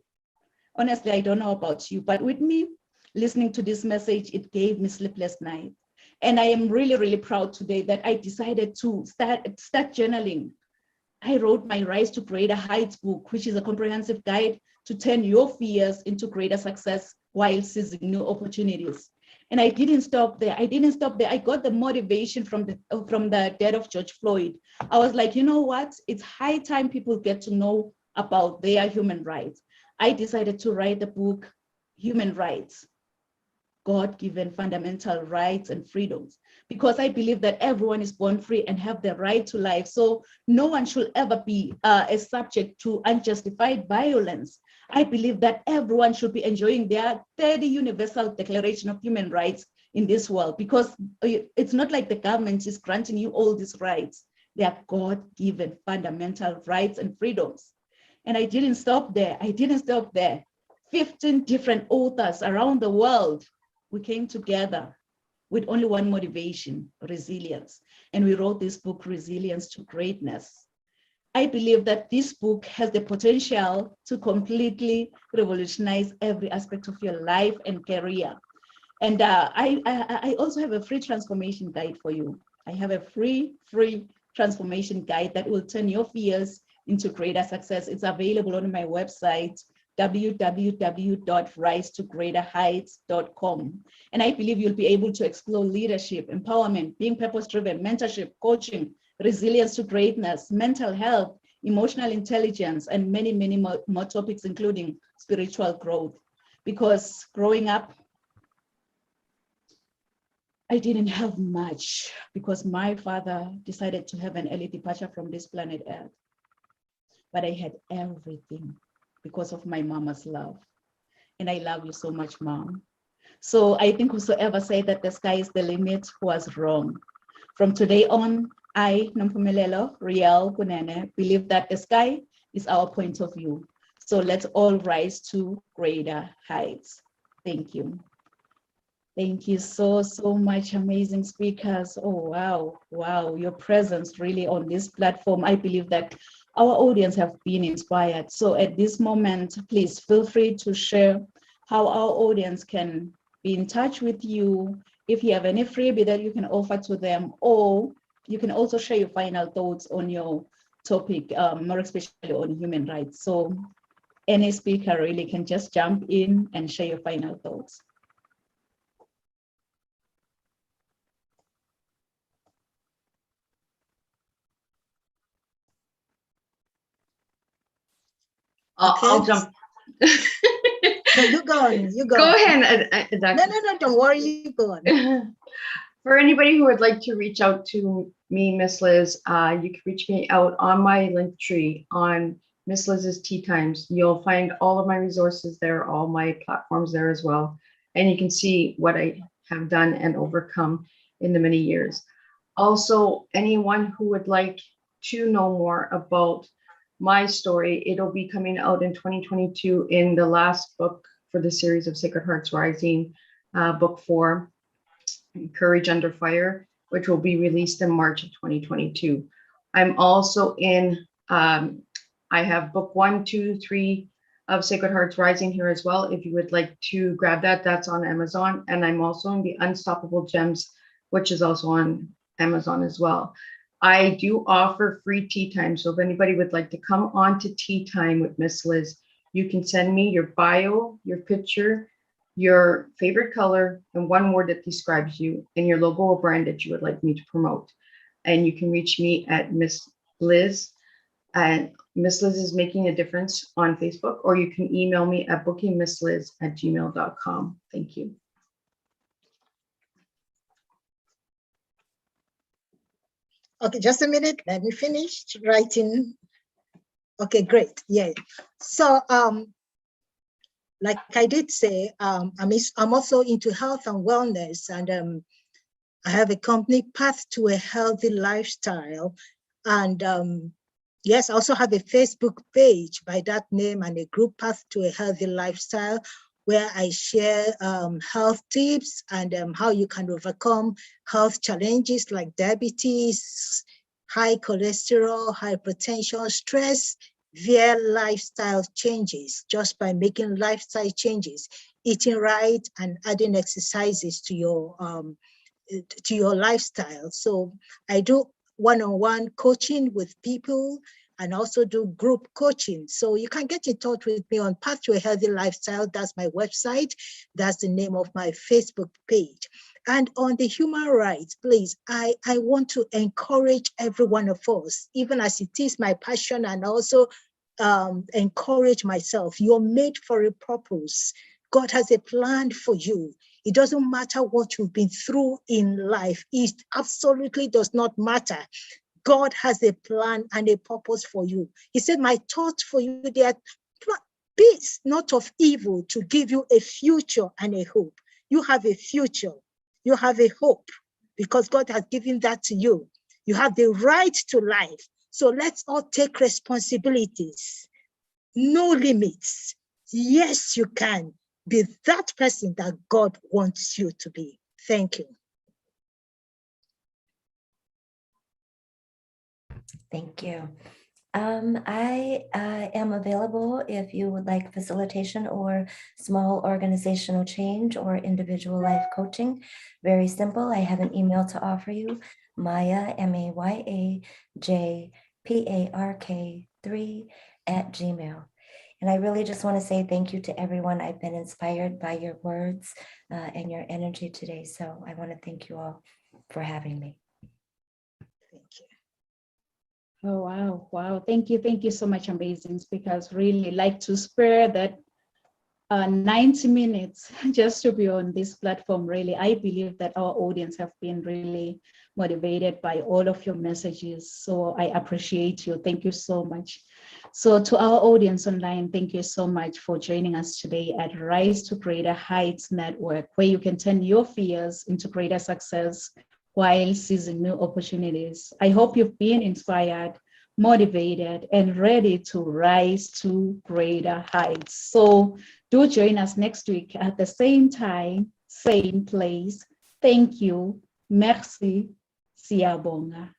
Honestly, I don't know about you, but with me, listening to this message, it gave me sleepless nights. And I am really, really proud today that I decided to start journaling. I wrote my Rise to Greater Heights book, which is a comprehensive guide to turn your fears into greater success while seizing new opportunities. And I didn't stop there. I got the motivation from the death of George Floyd. I was like, you know what? It's high time people get to know about their human rights. I decided to write the book, Human Rights, God-given fundamental rights and freedoms, because I believe that everyone is born free and have the right to life. So no one should ever be a subject to unjustified violence. I believe that everyone should be enjoying their 30 Universal Declaration of Human Rights in this world, because it's not like the government is granting you all these rights. They are God-given fundamental rights and freedoms. And I didn't stop there. 15 different authors around the world, we came together with only one motivation, resilience. And we wrote this book, Resilience to Greatness. I believe that this book has the potential to completely revolutionize every aspect of your life and career. And I also have a free transformation guide for you. I have a free transformation guide that will turn your fears into greater success. It's available on my website, www.risetogreaterheights.com. And I believe you'll be able to explore leadership, empowerment, being purpose-driven, mentorship, coaching, resilience to greatness, mental health, emotional intelligence, and many, many more topics, including spiritual growth. Because growing up, I didn't have much, because my father decided to have an early departure from this planet Earth. But I had everything because of my mama's love. And I love you so much, Mom. So I think whosoever said that the sky is the limit was wrong. From today on, I, Nompumelelo Riel Kunene, believe that the sky is our point of view. So let's all rise to greater heights. Thank you. Thank you so much, amazing speakers. Oh, wow. Your presence really on this platform. I believe that our audience have been inspired. So at this moment, please feel free to share how our audience can be in touch with you. If you have any freebie that you can offer to them, or you can also share your final thoughts on your topic, more especially on human rights. So any speaker really can just jump in and share your final thoughts. I'll jump. No, you go on. Go ahead, Adaka. No, don't worry, you go on. For anybody who would like to reach out to me, Miss Liz, you can reach me out on my link tree on Miss Liz's Tea Times. You'll find all of my resources there, all my platforms there as well. And you can see what I have done and overcome in the many years. Also, anyone who would like to know more about my story, it'll be coming out in 2022 in the last book for the series of Sacred Hearts Rising, book 4, Courage Under Fire, which will be released in March of 2022. I'm also in, I have book 1, 2, 3 of Sacred Hearts Rising here as well. If you would like to grab that, that's on Amazon. And I'm also in the Unstoppable Gems, which is also on Amazon as well. I do offer free tea time. So if anybody would like to come on to tea time with Miss Liz, you can send me your bio, your picture, your favorite color, and one word that describes you, and your logo or brand that you would like me to promote. And you can reach me at Miss Liz, and Miss Liz is Making a Difference on Facebook, or you can email me at bookingmissliz@gmail.com. Thank you. Okay, just a minute. Let me finish writing. Okay, great. Yeah. So, like I did say, I'm also into health and wellness, and I have a company, Path to a Healthy Lifestyle, and yes, I also have a Facebook page by that name and a group, Path to a Healthy Lifestyle, where I share health tips and how you can overcome health challenges like diabetes, high cholesterol, hypertension, stress, via lifestyle changes, just by making lifestyle changes, eating right and adding exercises to your lifestyle. So I do one-on-one coaching with people and also do group coaching. So you can get in touch with me on Path to a Healthy Lifestyle. That's my website. That's the name of my Facebook page. And on the human rights, please, I want to encourage every one of us, even as it is my passion, and also encourage myself. You're made for a purpose. God has a plan for you. It doesn't matter what you've been through in life. It absolutely does not matter. God has a plan and a purpose for you. He said, my thoughts for you, they are peace, not of evil, to give you a future and a hope. You have a future. You have a hope because God has given that to you. You have the right to life. So let's all take responsibilities. No limits. Yes, you can be that person that God wants you to be. Thank you. Thank you. I am available if you would like facilitation or small organizational change or individual life coaching. Very simple. I have an email to offer you, Maya, MAYAJPARK3 And I really just want to say thank you to everyone. I've been inspired by your words and your energy today. So I want to thank you all for having me. Thank you. Oh, wow. Wow. Thank you so much, amazing speakers. Really like to spare that 90 minutes just to be on this platform. Really, I believe that our audience have been really motivated by all of your messages. So I appreciate you. Thank you so much. So to our audience online, thank you so much for joining us today at Rise to Greater Heights Network, where you can turn your fears into greater success while seizing new opportunities. I hope you've been inspired, motivated, and ready to rise to greater heights. So do join us next week at the same time, same place. Thank you. Merci. Siyabonga.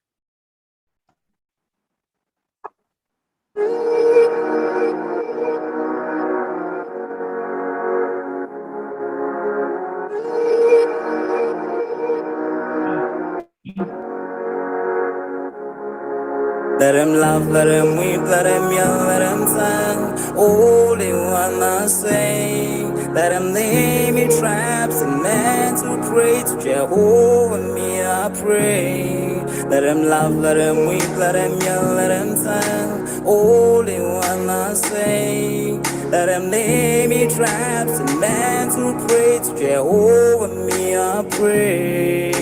Let him laugh, let him weep, let him yell, let him sing. All they wanna say. Let him lay me traps and men to pray to Jehovah, me I pray. Let him laugh, let him weep, let him yell, let him sing. All they wanna say. Let him lay me traps and men to pray to Jehovah, me I pray.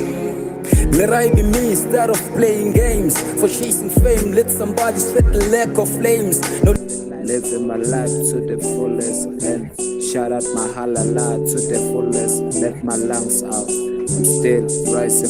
Let I be me instead of playing games. For chasing fame, let somebody set the lack of flames. No, living my life to the fullest. And shout out my halala to the fullest. Let my lungs out. I'm still rising.